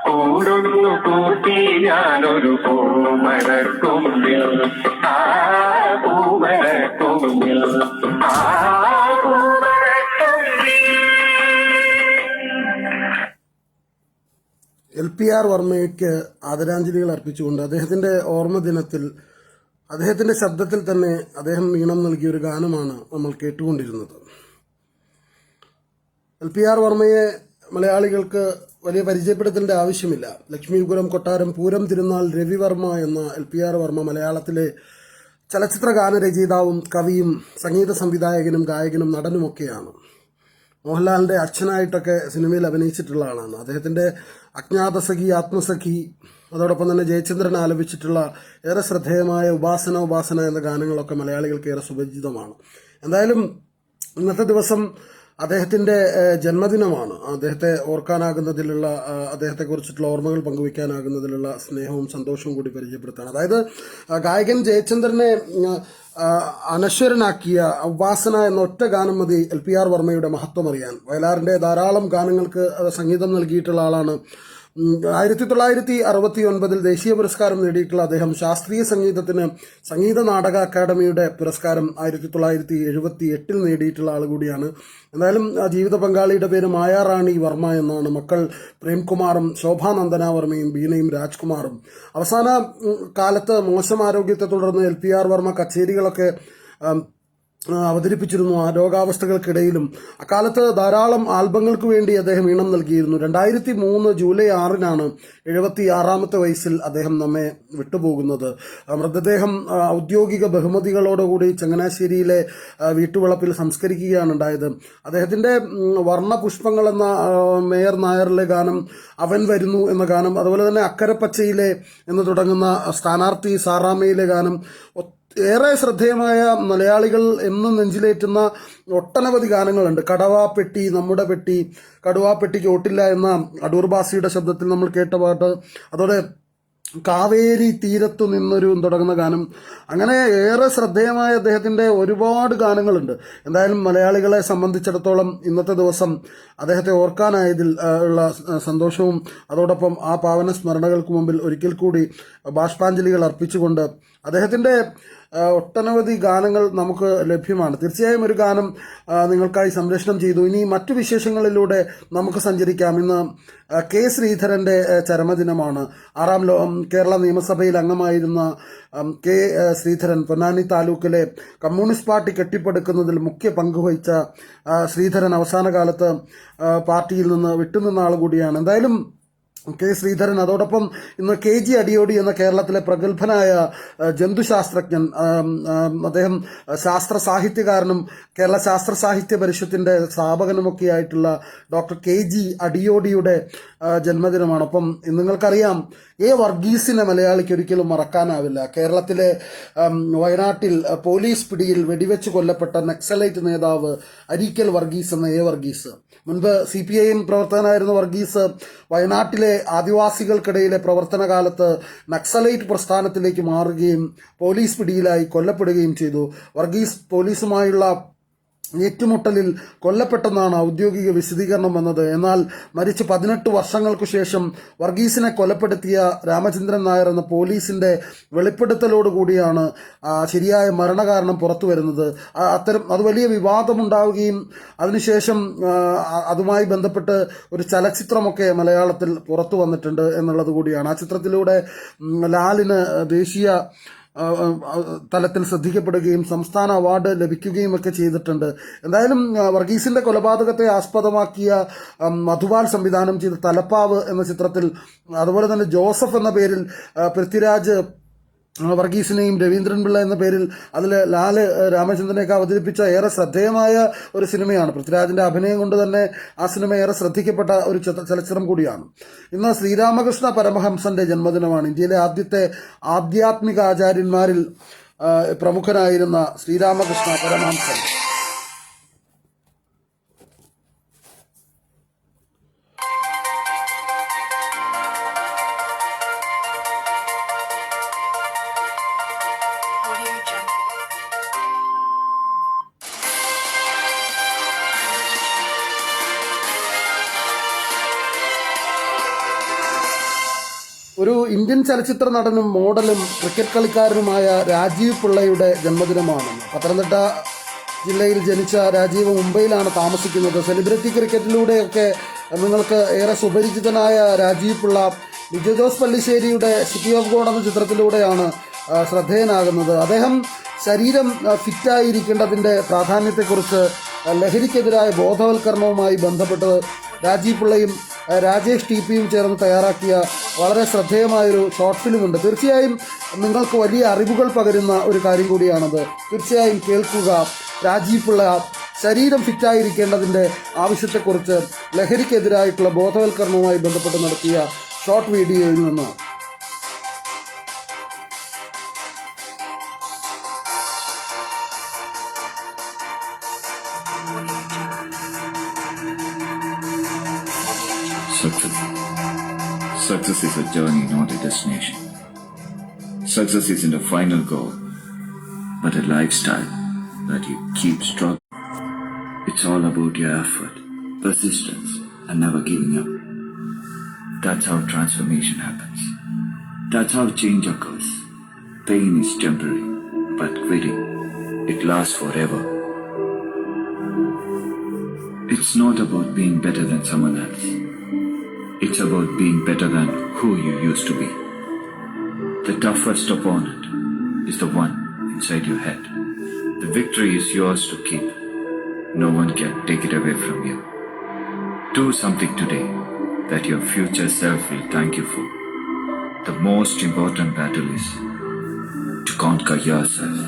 കൂടൊന്നു കൂട്ടി ഞാനൊരു പൂമരക്കൊമ്പിൽ ആ പൂമരക്കൊമ്പിൽ ആ പൂമരക്കൊമ്പിൽ. LPR വർമ്മയ്ക്ക് ആദരാഞ്ജലികൾ അർപ്പിച്ചുകൊണ്ട് അദ്ദേഹത്തിന്റെ ഓർമ്മ ദിനത്തിൽ അദ്ദേഹത്തിന്റെ ശബ്ദത്തിൽ തന്നെ അദ്ദേഹം ഈണം നൽകിയ ഒരു ഗാനമാണ് നമ്മൾ കേട്ടുകൊണ്ടിരുന്നത്. LPR വർമ്മയെ മലയാളികൾക്ക് വലിയ പരിചയപ്പെടുത്തേണ്ട ആവശ്യമില്ല. ലക്ഷ്മീപുരം കൊട്ടാരം പൂരം തിരുനാൾ രവിവർമ്മ എന്ന LPR വർമ്മ മലയാളത്തിലെ ചലച്ചിത്ര ഗാനരചയിതാവും കവിയും സംഗീത സംവിധായകനും ഗായകനും നടനുമൊക്കെയാണ്. മോഹൻലാലിന്റെ അച്ഛനായിട്ടൊക്കെ സിനിമയിൽ അഭിനയിച്ചിട്ടുള്ള ആളാണ്. അദ്ദേഹത്തിന്റെ അജ്ഞാതസഖി, ആത്മസഖി, അതോടൊപ്പം തന്നെ ജയചന്ദ്രൻ ആലപിച്ചിട്ടുള്ള ഏറെ ശ്രദ്ധേയമായ ഉപാസന എന്ന ഗാനങ്ങളൊക്കെ മലയാളികൾക്ക് ഏറെ സുപരിചിതമാണ്. എന്തായാലും ഇന്നത്തെ ദിവസം അദ്ദേഹത്തിന്റെ ജന്മദിനമാണ്. അദ്ദേഹത്തെ ഓർക്കാനാകുന്നതിലുള്ള, അദ്ദേഹത്തെക്കുറിച്ചിട്ടുള്ള ഓർമ്മകൾ പങ്കുവയ്ക്കാനാകുന്നതിലുള്ള സ്നേഹവും സന്തോഷവും കൂടി പരിചയപ്പെടുത്താണ്. അതായത് ഗായകൻ ജയചന്ദ്രനെ അനശ്വരനാക്കിയ ഉപാസന എന്ന ഒറ്റ ഗാനം മതി LPR വർമ്മയുടെ മഹത്വം അറിയാൻ. വയലാറിന്റെ ധാരാളം ഗാനങ്ങൾക്ക് സംഗീതം നൽകിയിട്ടുള്ള ആളാണ്. 1969 ദേശീയ പുരസ്കാരം നേടിയിട്ടുള്ള അദ്ദേഹം ശാസ്ത്രീയ സംഗീതത്തിന് സംഗീത നാടക അക്കാദമിയുടെ പുരസ്കാരം 1978 നേടിയിട്ടുള്ള ആൾ കൂടിയാണ്. എന്തായാലും ജീവിത പങ്കാളിയുടെ പേര് മായാറാണി വർമ്മ എന്നാണ്. മക്കൾ പ്രേംകുമാറും ശോഭാനന്ദന വർമ്മയും ബീനയും രാജ്കുമാറും. അവസാന കാലത്ത് മോശം ആരോഗ്യത്തെ തുടർന്ന് LPR വർമ്മ കച്ചേരികളൊക്കെ അവതരിപ്പിച്ചിരുന്നു. ആ രോഗാവസ്ഥകൾക്കിടയിലും അക്കാലത്ത് ധാരാളം ആൽബങ്ങൾക്ക് വേണ്ടി അദ്ദേഹം ഈണം നൽകിയിരുന്നു. 2003 ജൂലൈ 6-നാണ് 76-ാമത്തെ വയസ്സിൽ അദ്ദേഹം നമ്മെ വിട്ടുപോകുന്നത്. മൃതദേഹം ഔദ്യോഗിക ബഹുമതികളോടുകൂടി ചങ്ങനാശ്ശേരിയിലെ വീട്ടുവളപ്പിൽ സംസ്കരിക്കുകയാണ് ഉണ്ടായത്. അദ്ദേഹത്തിന്റെ വർണ്ണപുഷ്പങ്ങൾ എന്ന മേയർ നായറിലെ ഗാനം, അവൻ വരുന്നു എന്ന ഗാനം, അതുപോലെ തന്നെ അക്കരപ്പച്ചയിലെ എന്ന് തുടങ്ങുന്ന സ്ഥാനാർത്ഥി സാറാമയിലെ ഗാനം, ഏറെ ശ്രദ്ധേയമായ മലയാളികൾ എന്നും നെഞ്ചിലേറ്റുന്ന ഒട്ടനവധി ഗാനങ്ങളുണ്ട്. കടവാപ്പെട്ടി, നമ്മുടെ പെട്ടി, കടുവാപ്പെട്ടിക്ക് ഓട്ടില്ല എന്ന അടൂർ ബാസിയുടെ ശബ്ദത്തിൽ നമ്മൾ കേട്ട പാട്ട്, അതോടെ കാവേരി തീരത്തു നിന്നൊരു തുടങ്ങുന്ന ഗാനം, അങ്ങനെ ഏറെ ശ്രദ്ധേയമായ അദ്ദേഹത്തിന്റെ ഒരുപാട് ഗാനങ്ങളുണ്ട്. എന്തായാലും മലയാളികളെ സംബന്ധിച്ചിടത്തോളം ഇന്നത്തെ ദിവസം അദ്ദേഹത്തെ ഓർക്കാനായതിൽ ഉള്ള സന്തോഷവും അതോടൊപ്പം ആ പാവന സ്മരണകൾക്ക് മുമ്പിൽ ഒരിക്കൽ കൂടി ബാഷ്പാഞ്ജലികൾ അർപ്പിച്ചുകൊണ്ട് അദ്ദേഹത്തിന്റെ ഒട്ടനവധി ഗാനങ്ങൾ നമുക്ക് ലഭ്യമാണ്. തീർച്ചയായും ഒരു ഗാനം നിങ്ങൾക്കായി സംരക്ഷണം ചെയ്തു. ഇനി മറ്റു വിശേഷങ്ങളിലൂടെ നമുക്ക് സഞ്ചരിക്കാം. ഇന്ന് കെ ശ്രീധരന്റെ ചരമദിനമാണ്. 6ാം കേരള നിയമസഭയിൽ അംഗമായിരുന്ന കെ ശ്രീധരൻ പൊന്നാനി താലൂക്കിലെ കമ്മ്യൂണിസ്റ്റ് പാർട്ടി കെട്ടിപ്പടുക്കുന്നതിൽ മുഖ്യ പങ്കുവഹിച്ച ശ്രീധരൻ അവസാന കാലത്ത് പാർട്ടിയിൽ നിന്ന് വിട്ടുനിന്ന ആൾ കൂടിയാണ്. എന്തായാലും കെ ശ്രീധരൻ, അതോടൊപ്പം ഇന്ന് KG അടിയോടി എന്ന കേരളത്തിലെ പ്രഗത്ഭനായ ജന്തുശാസ്ത്രജ്ഞൻ, അദ്ദേഹം ശാസ്ത്ര സാഹിത്യകാരനും കേരള ശാസ്ത്ര സാഹിത്യ പരിഷത്തിന്റെ സ്ഥാപകനുമൊക്കെയായിട്ടുള്ള ഡോക്ടർ KG അടിയോടിയുടെ ജന്മദിനമാണ്. അപ്പം നിങ്ങൾക്കറിയാം, വർഗീസിനെ മലയാളിക്ക് ഒരിക്കലും മറക്കാനാവില്ല. കേരളത്തിലെ വയനാട്ടിൽ പോലീസ് പിടിയിൽ വെടിവെച്ച് കൊല്ലപ്പെട്ട നക്സലൈറ്റ് നേതാവ് അരീക്കൽ വർഗീസ് എന്ന വർഗീസ്. മുൻപ് CPIM പ്രവർത്തകനായിരുന്ന വർഗീസ് വയനാട്ടിലെ ആദിവാസികൾക്കിടയിലെ പ്രവർത്തന കാലത്ത് നക്സലൈറ്റ് പ്രസ്ഥാനത്തിലേക്ക് മാറുകയും പോലീസ് പിടിയിലായി കൊല്ലപ്പെടുകയും ചെയ്തു. വർഗീസ് പോലീസുമായുള്ള ഏറ്റുമുട്ടലിൽ കൊല്ലപ്പെട്ടെന്നാണ് ഔദ്യോഗിക വിശദീകരണം വന്നത്. എന്നാൽ മരിച്ച് 18 വർഷങ്ങൾക്കു ശേഷം വർഗീസിനെ കൊലപ്പെടുത്തിയ രാമചന്ദ്രൻ നായർ എന്ന പോലീസിന്റെ വെളിപ്പെടുത്തലോടുകൂടിയാണ് ശരിയായ മരണകാരണം പുറത്തു വരുന്നത്. അത് വലിയ വിവാദമുണ്ടാവുകയും അതിനുശേഷം അതുമായി ബന്ധപ്പെട്ട് ഒരു ചലച്ചിത്രമൊക്കെ മലയാളത്തിൽ പുറത്തു വന്നിട്ടുണ്ട് എന്നുള്ളത് കൂടിയാണ്. ആ ചിത്രത്തിലൂടെ ലാലിന് ദേശീയ തലത്തിൽ ശ്രദ്ധിക്കപ്പെടുകയും സംസ്ഥാന അവാർഡ് ലഭിക്കുകയും ഒക്കെ ചെയ്തിട്ടുണ്ട്. എന്തായാലും വർഗീസിന്റെ കൊലപാതകത്തെ ആസ്പദമാക്കിയ മധുപാൽ സംവിധാനം ചെയ്ത തലപ്പാവ് എന്ന ചിത്രത്തിൽ, അതുപോലെ തന്നെ ജോസഫ് എന്ന പേരിൽ പൃഥ്വിരാജ് വർഗീസിനെയും രവീന്ദ്രൻ പിള്ള എന്ന പേരിൽ അതിൽ ലാല് രാമചന്ദ്രനെയൊക്കെ അവതരിപ്പിച്ച ഏറെ ശ്രദ്ധേയമായ ഒരു സിനിമയാണ്. പൃഥ്വിരാജിന്റെ അഭിനയം കൊണ്ട് തന്നെ ആ സിനിമ ഏറെ ശ്രദ്ധിക്കപ്പെട്ട ഒരു ചലച്ചിത്രം കൂടിയാണ്. ഇന്ന് ശ്രീരാമകൃഷ്ണ പരമഹംസന്റെ ജന്മദിനമാണ്. ഇന്ത്യയിലെ ആദ്യത്തെ ആധ്യാത്മിക ആചാര്യന്മാരിൽ പ്രമുഖനായിരുന്ന ശ്രീരാമകൃഷ്ണ പരമഹംസൻ. ഒരു ഇന്ത്യൻ ചലച്ചിത്ര നടനും മോഡലും ക്രിക്കറ്റ് കളിക്കാരനുമായ രാജീവ് പിള്ളയുടെ ജന്മദിനമാണ്. പത്തനംതിട്ട ജില്ലയിൽ ജനിച്ച രാജീവ് മുംബൈയിലാണ് താമസിക്കുന്നത്. സെലിബ്രിറ്റി ക്രിക്കറ്റിലൂടെയൊക്കെ നിങ്ങൾക്ക് ഏറെ സുപരിചിതനായ രാജീവ് പിള്ള ലിജോ ജോസ് പല്ലിശ്ശേരിയുടെ സിറ്റി ഓഫ് ഗോഡ് എന്ന ചിത്രത്തിലൂടെയാണ് ശ്രദ്ധേയനാകുന്നത്. അദ്ദേഹം ശരീരം ഫിറ്റായിരിക്കേണ്ടതിൻ്റെ പ്രാധാന്യത്തെക്കുറിച്ച് ലഹരിക്കെതിരായ ബോധവൽക്കരണവുമായി ബന്ധപ്പെട്ട് രാജീവ് പിള്ളയും രാജേഷ് ടിപിയും ചേർന്ന് തയ്യാറാക്കിയ വളരെ ശ്രദ്ധേയമായൊരു ഷോർട്ട് ഫിലിമുണ്ട്. തീർച്ചയായും നിങ്ങൾക്ക് വലിയ അറിവുകൾ പകരുന്ന ഒരു കാര്യം കൂടിയാണത്. തീർച്ചയായും കേൾക്കുക. രാജീവ് പിള്ള ശരീരം ഫിറ്റായിരിക്കേണ്ടതിൻ്റെ ആവശ്യത്തെക്കുറിച്ച് ലഹരിക്കെതിരായിട്ടുള്ള ബോധവൽക്കരണവുമായി ബന്ധപ്പെട്ട് നടത്തിയ ഷോർട്ട് വീഡിയോയിൽ നിന്ന്. Success is a journey, not a destination. Success isn't a final goal, but a lifestyle that you keep struggling. It's all about your effort, persistence, and never giving up. That's how transformation happens. That's how change occurs. Pain is temporary, but quitting, it lasts forever. It's not about being better than someone else. It's about being better than who you used to be. The toughest opponent is the one inside your head. The victory is yours to keep. No one can take it away from you. Do something today that your future self will thank you for. The most important battle is to conquer yourself.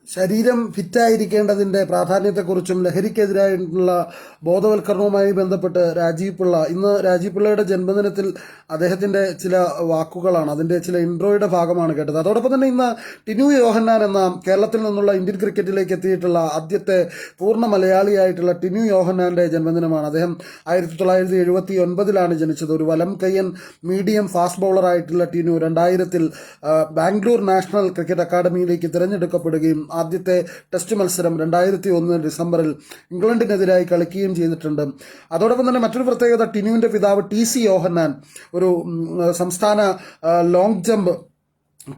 ശരീരം ഫിറ്റായിരിക്കേണ്ടതിൻ്റെ പ്രാധാന്യത്തെക്കുറിച്ചും ലഹരിക്കെതിരായിട്ടുള്ള ബോധവൽക്കരണവുമായി ബന്ധപ്പെട്ട് രാജീവ് പിള്ള, ഇന്ന് രാജീവ് പിള്ളയുടെ ജന്മദിനത്തിൽ അദ്ദേഹത്തിൻ്റെ ചില വാക്കുകളാണ്, അതിൻ്റെ ചില ഇൻട്രോയുടെ ഭാഗമാണ് കേട്ടത്. അതോടൊപ്പം തന്നെ ഇന്ന് ടിനു യോഹന്നാൻ എന്ന കേരളത്തിൽ നിന്നുള്ള ഇന്ത്യൻ ക്രിക്കറ്റിലേക്ക് എത്തിയിട്ടുള്ള ആദ്യത്തെ പൂർണ്ണ മലയാളിയായിട്ടുള്ള ടിനു യോഹന്നാൻ്റെ ജന്മദിനമാണ്. അദ്ദേഹം 1979 ജനിച്ചത്. ഒരു വലം കയ്യൻ മീഡിയം ഫാസ്റ്റ് ബൗളറായിട്ടുള്ള ടിനു 2000 ബാംഗ്ലൂർ നാഷണൽ ക്രിക്കറ്റ് അക്കാദമിയിലേക്ക് തിരഞ്ഞെടുക്കപ്പെടുകയും ആദ്യത്തെ ടെസ്റ്റ് മത്സരം 2001 ഡിസംബറിൽ ഇംഗ്ലണ്ടിനെതിരായി കളിക്കുകയും ചെയ്തിട്ടുണ്ട്. അതോടൊപ്പം തന്നെ മറ്റൊരു പ്രത്യേകത, ടിനുവിൻ്റെ പിതാവ് TC യോഹന്നാൻ ഒരു സംസ്ഥാന ലോങ് ജമ്പ്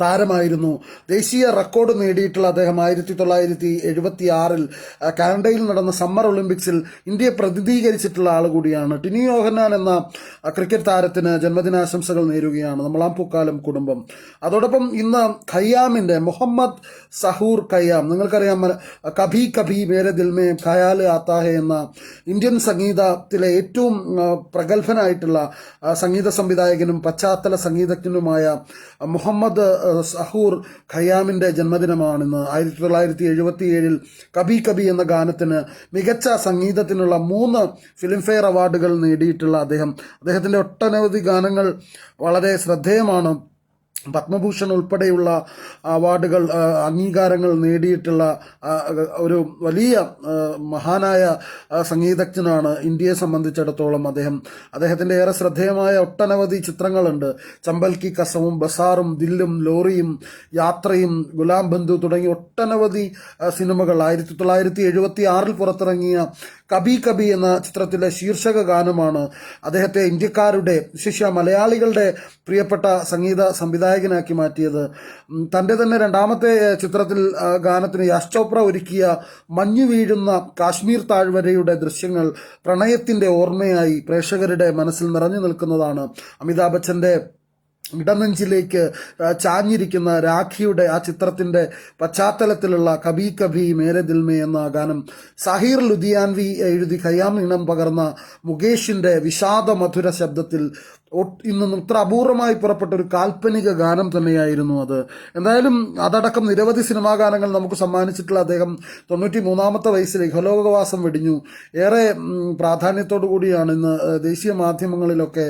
താരമായിരുന്നു. ദേശീയ റെക്കോർഡ് നേടിയിട്ടുള്ള അദ്ദേഹം 1976 കാനഡയിൽ നടന്ന സമ്മർ ഒളിമ്പിക്സിൽ ഇന്ത്യയെ പ്രതിനിധീകരിച്ചിട്ടുള്ള ആൾ കൂടിയാണ്. ടിനു യോഹന്നാൻ എന്ന ക്രിക്കറ്റ് താരത്തിന് ജന്മദിനാശംസകൾ നേരുകയാണ് നമ്മളാം പൂക്കാലം കുടുംബം. അതോടൊപ്പം ഇന്ന് ഖയ്യാമിൻ്റെ മുഹമ്മദ് സഹൂർ ഖയ്യാം, നിങ്ങൾക്കറിയാം കഭി കഭി മേരെ ദിൽ മേ ഖയാൽ ആത്താ ഹെ എന്ന ഇന്ത്യൻ സംഗീതത്തിലെ ഏറ്റവും പ്രഗത്ഭനായിട്ടുള്ള സംഗീത സംവിധായകനും പശ്ചാത്തല സംഗീതജ്ഞനുമായ മുഹമ്മദ് സഹൂർ ഖയ്യാമിൻ്റെ ജന്മദിനമാണിന്ന്. 1977 കഭി കഭി എന്ന ഗാനത്തിന് മികച്ച സംഗീതത്തിനുള്ള 3 ഫിലിംഫെയർ അവാർഡുകൾ നേടിയിട്ടുള്ള അദ്ദേഹത്തിൻ്റെ ഒട്ടനവധി ഗാനങ്ങൾ വളരെ ശ്രദ്ധേയമാണ്. പത്മഭൂഷൺ ഉൾപ്പെടെയുള്ള അവാർഡുകൾ അംഗീകാരങ്ങൾ നേടിയിട്ടുള്ള ഒരു വലിയ മഹാനായ സംഗീതജ്ഞനാണ്. ഇന്ത്യയെ സംബന്ധിച്ചിടത്തോളം അദ്ദേഹത്തിൻ്റെ ഏറെ ശ്രദ്ധേയമായ ഒട്ടനവധി ചിത്രങ്ങളുണ്ട്. ചമ്പൽ കി കസവും, ബസാറും, ദില്ലും, ലോറിയും, യാത്രയും, ഗുലാം ബന്ധു തുടങ്ങി ഒട്ടനവധി സിനിമകൾ. 1976 പുറത്തിറങ്ങിയ കബി കബി എന്ന ചിത്രത്തിലെ ശീർഷക ഗാനമാണ് അദ്ദേഹത്തെ ഇന്ത്യക്കാരുടെ, വിശേഷ മലയാളികളുടെ പ്രിയപ്പെട്ട സംഗീത സംവിധായകനാക്കി മാറ്റിയത്. തൻ്റെ തന്നെ രണ്ടാമത്തെ ചിത്രത്തിൽ ഗാനത്തിന് യാഷ് ചോപ്ര ഒരുക്കിയ മഞ്ഞു വീഴുന്ന കാശ്മീർ താഴ്വരയുടെ ദൃശ്യങ്ങൾ പ്രണയത്തിൻ്റെ ഓർമ്മയായി പ്രേക്ഷകരുടെ മനസ്സിൽ നിറഞ്ഞു നിൽക്കുന്നതാണ്. അമിതാഭ് ബച്ചൻ്റെ ഇടനെഞ്ചിലേക്ക് ചാഞ്ഞിരിക്കുന്ന രാഖിയുടെ ആ ചിത്രത്തിൻ്റെ പശ്ചാത്തലത്തിലുള്ള കബി കബി മേരെ ദിൽ മേ എന്ന ഗാനം സാഹിർ ലുധിയാൻവി എഴുതി ഖയ്യാം ഈണം പകർന്ന മുകേഷിൻ്റെ വിഷാദ മധുര ശബ്ദത്തിൽ ഇന്നും ഇത്ര അപൂർവമായി പുറപ്പെട്ട ഒരു കാൽപ്പനിക ഗാനം തന്നെയായിരുന്നു അത്. എന്തായാലും അതടക്കം നിരവധി സിനിമാ ഗാനങ്ങൾ നമുക്ക് സമ്മാനിച്ചിട്ടുള്ള അദ്ദേഹം 93-ാമത്തെ വയസ്സിൽ ഇഹലോകവാസം വെടിഞ്ഞു. ഏറെ പ്രാധാന്യത്തോടു കൂടിയാണ് ഇന്ന് ദേശീയ മാധ്യമങ്ങളിലൊക്കെ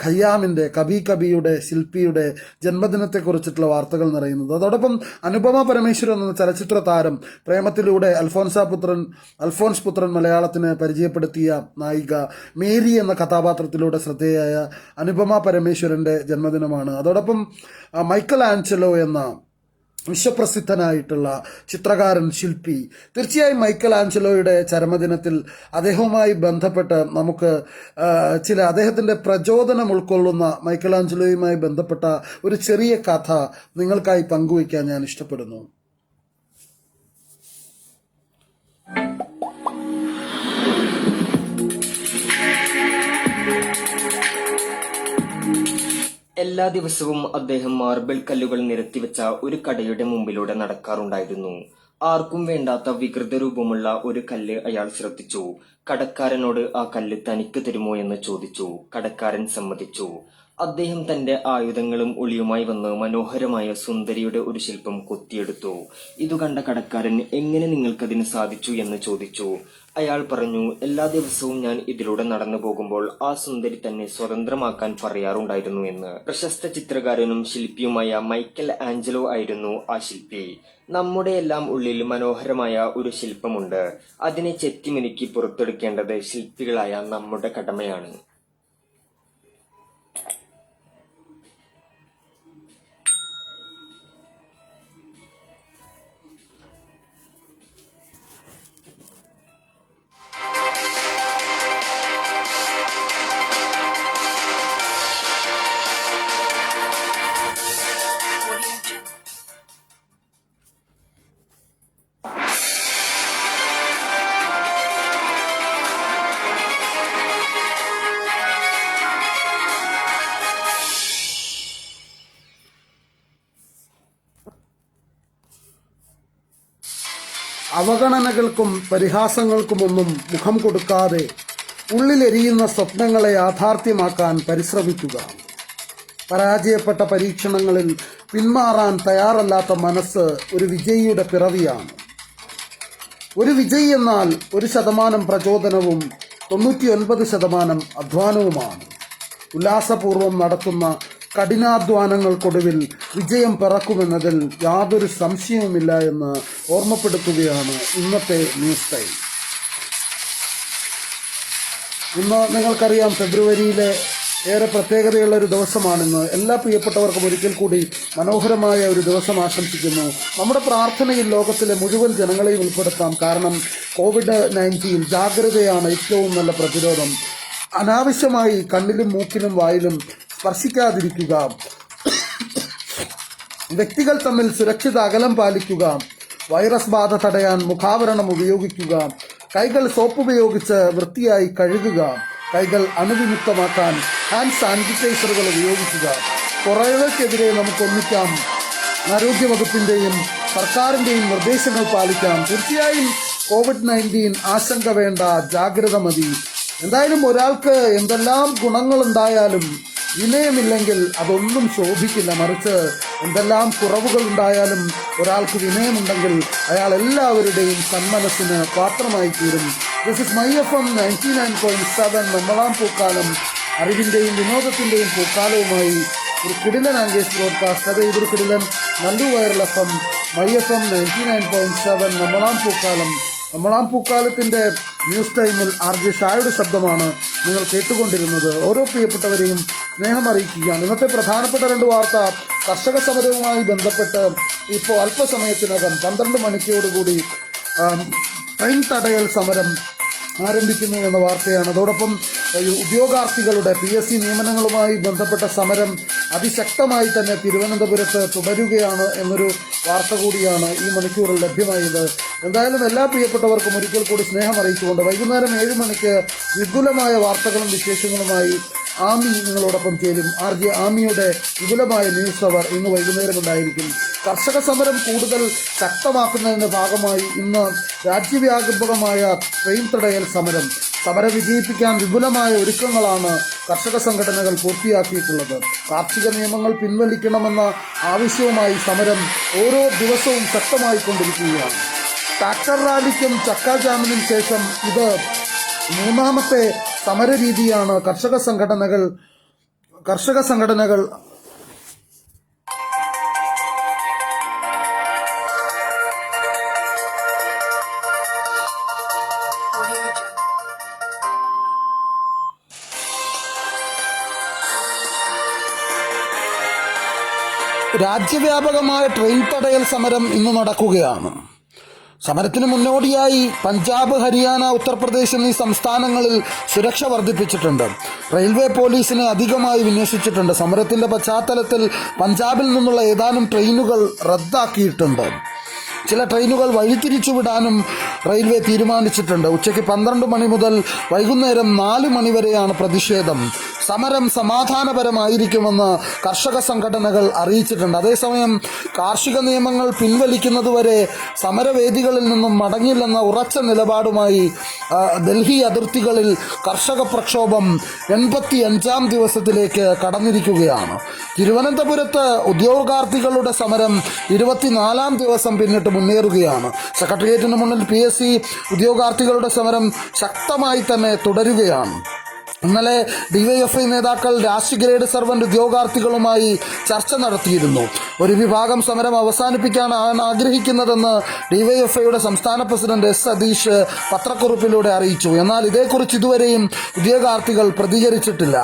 ഖയ്യാമിൻ്റെ, കബി കബിയുടെ ശില്പിയുടെ ജന്മദിനത്തെക്കുറിച്ചിട്ടുള്ള വാർത്തകൾ നിറയുന്നത്. അതോടൊപ്പം അനുപമ പരമേശ്വരൻ എന്ന ചലച്ചിത്ര താരം, പ്രേമത്തിലൂടെ അൽഫോൻസ് പുത്രൻ മലയാളത്തിന് പരിചയപ്പെടുത്തിയ നായിക, മേരി എന്ന കഥാപാത്രത്തിലൂടെ ശ്രദ്ധേയായ അനുപമ പരമേശ്വരന്റെ ജന്മദിനമാണ്. അതോടൊപ്പം മൈക്കൽ ആഞ്ചലോ എന്ന വിശ്വപ്രസിദ്ധനായിട്ടുള്ള ചിത്രകാരൻ, ശില്പി. തീർച്ചയായും മൈക്കൽ ആഞ്ചലോയുടെ ചരമദിനത്തിൽ അദ്ദേഹവുമായി ബന്ധപ്പെട്ട് നമുക്ക് അദ്ദേഹത്തിൻ്റെ പ്രചോദനം ഉൾക്കൊള്ളുന്ന മൈക്കൽ ആഞ്ചലോയുമായി ബന്ധപ്പെട്ട ഒരു ചെറിയ കഥ നിങ്ങൾക്കായി പങ്കുവയ്ക്കാൻ ഞാൻ ഇഷ്ടപ്പെടുന്നു. എല്ലാ ദിവസവും അദ്ദേഹം മാർബിൾ കല്ലുകൾ നിരത്തിവെച്ച ഒരു കടയുടെ മുമ്പിലൂടെ നടക്കാറുണ്ടായിരുന്നു. ആർക്കും വേണ്ടാത്ത വികൃത രൂപമുള്ള ഒരു കല്ല് അയാൾ ശ്രദ്ധിച്ചു. കടക്കാരനോട് ആ കല്ല് തനിക്ക് തരുമോ എന്ന് ചോദിച്ചു. കടക്കാരൻ സമ്മതിച്ചു. അദ്ദേഹം തന്റെ ആയുധങ്ങളും ഒളിയുമായി വന്ന് മനോഹരമായ സുന്ദരിയുടെ ഒരു ശില്പം കൊത്തിയെടുത്തു. ഇതു കണ്ട കടക്കാരൻ, എങ്ങനെ നിങ്ങൾക്കതിന് സാധിച്ചു എന്ന് ചോദിച്ചു. അയാൾ പറഞ്ഞു, എല്ലാ ദിവസവും ഞാൻ ഇതിലൂടെ നടന്നു പോകുമ്പോൾ ആ സുന്ദരി തന്നെ സ്വതന്ത്രമാക്കാൻ പറയാറുണ്ടായിരുന്നു എന്ന്. പ്രശസ്ത ചിത്രകാരനും ശില്പിയുമായ മൈക്കൽ ആഞ്ചലോ ആയിരുന്നു ആ ശില്പി. നമ്മുടെ എല്ലാം ഉള്ളിൽ മനോഹരമായ ഒരു ശില്പമുണ്ട്. അതിനെ ചെത്തിമിനുക്കി പുറത്തെടുക്കേണ്ടത് ശില്പികളായ നമ്മുടെ കടമയാണ്. അവഗണനകൾക്കും പരിഹാസങ്ങൾക്കുമൊന്നും മുഖം കൊടുക്കാതെ ഉള്ളിലെരിയുന്ന സ്വപ്നങ്ങളെ യാഥാർത്ഥ്യമാക്കാൻ പരിശ്രമിക്കുക. പരാജയപ്പെട്ട പരീക്ഷണങ്ങളിൽ പിന്മാറാൻ തയ്യാറല്ലാത്ത മനസ്സ് ഒരു വിജയിയുടെ പിറവിയാണ്. ഒരു വിജയി എന്നാൽ 1% പ്രചോദനവും 99% അധ്വാനവുമാണ്. ഉല്ലാസപൂർവ്വം നടത്തുന്ന കഠിനാധ്വാനങ്ങൾക്കൊടുവിൽ വിജയം പിറക്കുമെന്നതിൽ യാതൊരു സംശയവുമില്ല എന്ന് ഓർമ്മപ്പെടുത്തുകയാണ് ഇന്നത്തെ ന്യൂസ് ടൈം. ഇന്ന് നിങ്ങൾക്കറിയാം, ഫെബ്രുവരിയിലെ ഏറെ പ്രത്യേകതയുള്ള ഒരു ദിവസമാണിന്ന്. എല്ലാ പ്രിയപ്പെട്ടവർക്കും ഒരിക്കൽ കൂടി മനോഹരമായ ഒരു ദിവസം ആശംസിക്കുന്നു. നമ്മുടെ പ്രാർത്ഥനയിൽ ലോകത്തിലെ മുഴുവൻ ജനങ്ങളെയും ഉൾപ്പെടുത്താം. കാരണം COVID-19 ജാഗ്രതയാണ് ഏറ്റവും നല്ല പ്രതിരോധം. അനാവശ്യമായി കണ്ണിലും മൂക്കിലും വായിലും സ്പർശിക്കാതിരിക്കുക. വ്യക്തികൾ തമ്മിൽ സുരക്ഷിത അകലം പാലിക്കുക. വൈറസ് ബാധ തടയാൻ മുഖാവരണം ഉപയോഗിക്കുക. കൈകൾ സോപ്പ് ഉപയോഗിച്ച് വൃത്തിയായി കഴുകുക. കൈകൾ അണുവിമുക്തമാക്കാൻ ഹാൻഡ് സാനിറ്റൈസറുകൾ ഉപയോഗിക്കുക. കൊറോണയ്ക്കെതിരെ നമുക്കൊന്നിക്കാം. ആരോഗ്യവകുപ്പിന്റെയും സർക്കാരിന്റെയും നിർദ്ദേശങ്ങൾ പാലിക്കാം. തീർച്ചയായും COVID-19 ആശങ്ക വേണ്ട, ജാഗ്രത മതി. എന്തായാലും ഒരാൾക്ക് എന്തെല്ലാം ഗുണങ്ങളുണ്ടായാലും വിനയമില്ലെങ്കിൽ അതൊന്നും ശോഭിക്കില്ല. മറിച്ച് എന്തെല്ലാം കുറവുകൾ ഉണ്ടായാലും ഒരാൾക്ക് വിനയമുണ്ടെങ്കിൽ അയാൾ എല്ലാവരുടെയും സന്മനസ്സിന് പാത്രമായി തീരും. This is my FM 99.7. നമ്മളാം പൂക്കാലം, അറിവിന്റെയും വിനോദത്തിന്റെയും പൂക്കാലവുമായി ഒരു കിടിലൻ ആംഗേജ് ബ്രോഡ്കാസ്റ്റ്. അത് ഇതൊരു കിടിലൻ നല്ലു വൈറൽ FM, മൈ FM 99.7 നമ്മളാം പൂക്കാലത്തിന്റെ ന്യൂസ് ടൈമിൽ RJ ഷായുടെ ശബ്ദമാണ് നിങ്ങൾ കേട്ടുകൊണ്ടിരുന്നത്. ഓരോ പ്രിയപ്പെട്ടവരെയും സ്നേഹം അറിയിക്കുകയാണ്. ഇന്നത്തെ പ്രധാനപ്പെട്ട 2 വാർത്ത കർഷക സമരവുമായി ബന്ധപ്പെട്ട് ഇപ്പോൾ അല്പസമയത്തിനകം 12 മണിക്കോടുകൂടി ട്രെയിൻ തടയൽ സമരം ആരംഭിക്കുന്നു എന്ന വാർത്തയാണ്. അതോടൊപ്പം ഉദ്യോഗാർത്ഥികളുടെ PSC നിയമനങ്ങളുമായി ബന്ധപ്പെട്ട സമരം അതിശക്തമായി തന്നെ തിരുവനന്തപുരത്ത് തുടരുകയാണ് എന്നൊരു വാർത്ത കൂടിയാണ് ഈ മണിക്കൂറിൽ ലഭ്യമായത്. എന്തായാലും എല്ലാ പ്രിയപ്പെട്ടവർക്കും ഒരിക്കൽ കൂടി സ്നേഹം അറിയിച്ചുകൊണ്ട് വൈകുന്നേരം 7 മണിക്ക് വിപുലമായ വാർത്തകളും വിശേഷങ്ങളുമായി ആമി നിങ്ങളോടൊപ്പം ചേരും. RJ ആമിയുടെ വിപുലമായ ന്യൂസ് അവർ ഇന്ന് വൈകുന്നേരം ഉണ്ടായിരിക്കും. കർഷക സമരം കൂടുതൽ ശക്തമാക്കുന്നതിന്റെ ഭാഗമായി ഇന്ന് രാജ്യവ്യാപകമായ ട്രെയിൻ തടയൽ സമരം വിജയിപ്പിക്കാൻ വിപുലമായ ഒരുക്കങ്ങളാണ് കർഷക സംഘടനകൾ പൂർത്തിയാക്കിയിട്ടുള്ളത്. കാർഷിക നിയമങ്ങൾ പിൻവലിക്കണമെന്ന ആവശ്യവുമായി സമരം ഓരോ ദിവസവും ശക്തമായിക്കൊണ്ടിരിക്കുകയാണ്. ട്രാക്ടർ റാലിക്കും ചക്ക ജാമിനും ശേഷം ഇത് 3ാമത്തെ സമരരീതിയാണ് കർഷക സംഘടനകൾ രാജ്യവ്യാപകമായ ട്രെയിൻ തടയൽ സമരം ഇന്ന് നടക്കുകയാണ്. സമരത്തിന് മുന്നോടിയായി പഞ്ചാബ്, ഹരിയാന, ഉത്തർപ്രദേശ് എന്നീ സംസ്ഥാനങ്ങളിൽ സുരക്ഷ വർദ്ധിപ്പിച്ചിട്ടുണ്ട്. റെയിൽവേ പോലീസിനെ അധികമായി വിന്യസിച്ചിട്ടുണ്ട്. സമരത്തിന്റെ പശ്ചാത്തലത്തിൽ പഞ്ചാബിൽ നിന്നുള്ള ഏതാനും ട്രെയിനുകൾ റദ്ദാക്കിയിട്ടുണ്ട്. ചില ട്രെയിനുകൾ വഴിതിരിച്ചുവിടാനും റെയിൽവേ തീരുമാനിച്ചിട്ടുണ്ട്. ഉച്ചയ്ക്ക് 12 മണി മുതൽ വൈകുന്നേരം 4 മണി വരെയാണ് പ്രതിഷേധം. സമരം സമാധാനപരമായിരിക്കുമെന്ന് കർഷക സംഘടനകൾ അറിയിച്ചിട്ടുണ്ട്. അതേസമയം കാർഷിക നിയമങ്ങൾ പിൻവലിക്കുന്നതുവരെ സമരവേദികളിൽ നിന്നും മടങ്ങില്ലെന്ന ഉറച്ച നിലപാടുമായി ഡൽഹി അതിർത്തികളിൽ കർഷക പ്രക്ഷോഭം 85ാം ദിവസത്തിലേക്ക് കടന്നിരിക്കുകയാണ്. തിരുവനന്തപുരത്ത് ഉദ്യോഗാർത്ഥികളുടെ സമരം 24ാം ദിവസം പിന്നിട്ട് മുന്നേറുകയാണ്. സെക്രട്ടേറിയറ്റിന് മുന്നിൽ PSC ഉദ്യോഗാർത്ഥികളുടെ സമരം ശക്തമായി തന്നെ തുടരുകയാണ്. ഇന്നലെ DYFI നേതാക്കൾ രാഷ്ട്രീയ ഗ്രേഡ് സർവന്റ് ഉദ്യോഗാർത്ഥികളുമായി ചർച്ച നടത്തിയിരുന്നു. ഒരു വിഭാഗം സമരം അവസാനിപ്പിക്കാനാണ് ആഗ്രഹിക്കുന്നതെന്ന് DYFIയുടെ സംസ്ഥാന പ്രസിഡന്റ് S. സതീഷ് പത്രക്കുറിപ്പിലൂടെ അറിയിച്ചു. എന്നാൽ ഇതേക്കുറിച്ച് ഇതുവരെയും ഉദ്യോഗാർത്ഥികൾ പ്രതികരിച്ചിട്ടില്ല.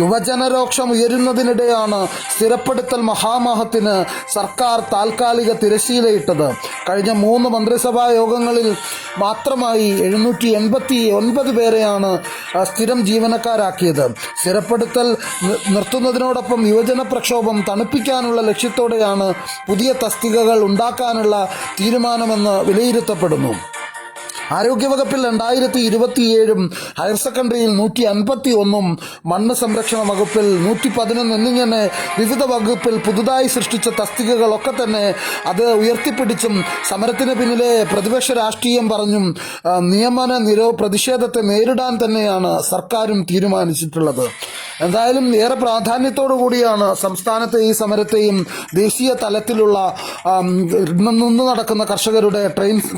യുവജനരോക്ഷം ഉയരുന്നതിനിടെയാണ് സ്ഥിരപ്പെടുത്തൽ മഹാമഹത്തിന് സർക്കാർ താൽക്കാലിക തിരശ്ശീലയിട്ടത്. കഴിഞ്ഞ 3 മന്ത്രിസഭാ യോഗങ്ങളിൽ മാത്രമായി 789 പേരെയാണ് സ്ഥിരം ജീവനക്കാരാക്കിയത്. സ്ഥിരപ്പെടുത്തൽ നിർത്തുന്നതിനോടൊപ്പം യുവജന പ്രക്ഷോഭം തണുപ്പിക്കാനുള്ള ലക്ഷ്യത്തോടെയാണ് പുതിയ തസ്തികകൾ ഉണ്ടാക്കാനുള്ള തീരുമാനമെന്ന് വിലയിരുത്തപ്പെടുന്നു. ആരോഗ്യവകുപ്പിൽ 2027 ഹയർ സെക്കൻഡറിയിൽ 151 മണ്ണ് സംരക്ഷണ വകുപ്പിൽ 111 എന്നിങ്ങനെ വിവിധ വകുപ്പിൽ പുതുതായി സൃഷ്ടിച്ച തസ്തികകളൊക്കെ തന്നെ അത് ഉയർത്തിപ്പിടിച്ചും സമരത്തിന് പിന്നിലെ പ്രതിപക്ഷ രാഷ്ട്രീയം പറഞ്ഞും നിയമന പ്രതിഷേധത്തെ നേരിടാൻ തന്നെയാണ് സർക്കാരും തീരുമാനിച്ചിട്ടുള്ളത്. എന്തായാലും ഏറെ പ്രാധാന്യത്തോടു കൂടിയാണ് സംസ്ഥാനത്തെ ഈ സമരത്തെയും ദേശീയ തലത്തിലുള്ള നിന്ന് നടക്കുന്ന കർഷകരുടെ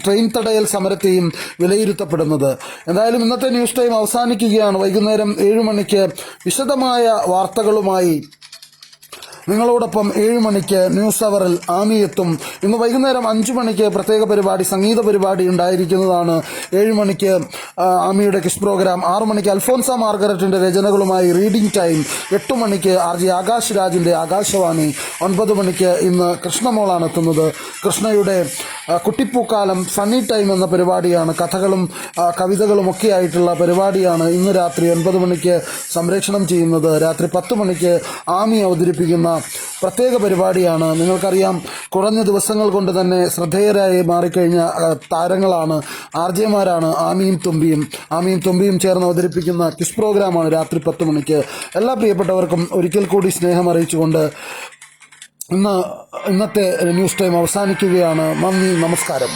ട്രെയിൻ തടയൽ സമരത്തെയും വിലയിരുത്തപ്പെടുന്നത്. എന്തായാലും ഇന്നത്തെ ന്യൂസ് ടൈം അവസാനിക്കുകയാണ്. വൈകുന്നേരം 7 മണിക്ക് വിശദമായ വാർത്തകളുമായി നിങ്ങളോടൊപ്പം 7 മണിക്ക് ന്യൂസ് അവറിൽ ആമി എത്തും. ഇന്ന് വൈകുന്നേരം 5 മണിക്ക് പ്രത്യേക പരിപാടി, സംഗീത പരിപാടി ഉണ്ടായിരിക്കുന്നതാണ്. 7 മണിക്ക് ആമിയുടെ കിസ് പ്രോഗ്രാം, 6 മണിക്ക് അൽഫോൻസ മാർഗരറ്റിന്റെ രചനകളുമായി റീഡിംഗ് ടൈം, 8 മണിക്ക് RJ ആകാശ് രാജിന്റെ ആകാശവാണി, 9 മണിക്ക് ഇന്ന് കൃഷ്ണമോളാണ് എത്തുന്നത്. കൃഷ്ണയുടെ കുട്ടിപ്പൂക്കാലം ഫണ്ണി ടൈം എന്ന പരിപാടിയാണ്. കഥകളും കവിതകളും ഒക്കെ ആയിട്ടുള്ള പരിപാടിയാണ് ഇന്ന് രാത്രി 9 മണിക്ക് സംപ്രേഷണം ചെയ്യുന്നത്. രാത്രി 10 മണിക്ക് ആമി അവതരിപ്പിക്കുന്ന പ്രത്യേക പരിപാടിയാണ്. നിങ്ങൾക്കറിയാം, കുറഞ്ഞ ദിവസങ്ങൾ കൊണ്ട് തന്നെ ശ്രദ്ധേയരായി മാറിക്കഴിഞ്ഞ താരങ്ങളാണ്, RJമാരാണ് ആമിയും തുമ്പിയും ചേർന്ന് അവതരിപ്പിക്കുന്ന കിസ് പ്രോഗ്രാമാണ് രാത്രി 10 മണിക്ക്. എല്ലാ പ്രിയപ്പെട്ടവർക്കും ഒരിക്കൽ കൂടി സ്നേഹം അറിയിച്ചുകൊണ്ട് ഇന്നത്തെ ന്യൂസ് ടൈം അവസാനിക്കുകയാണ്. നന്ദി, നമസ്കാരം.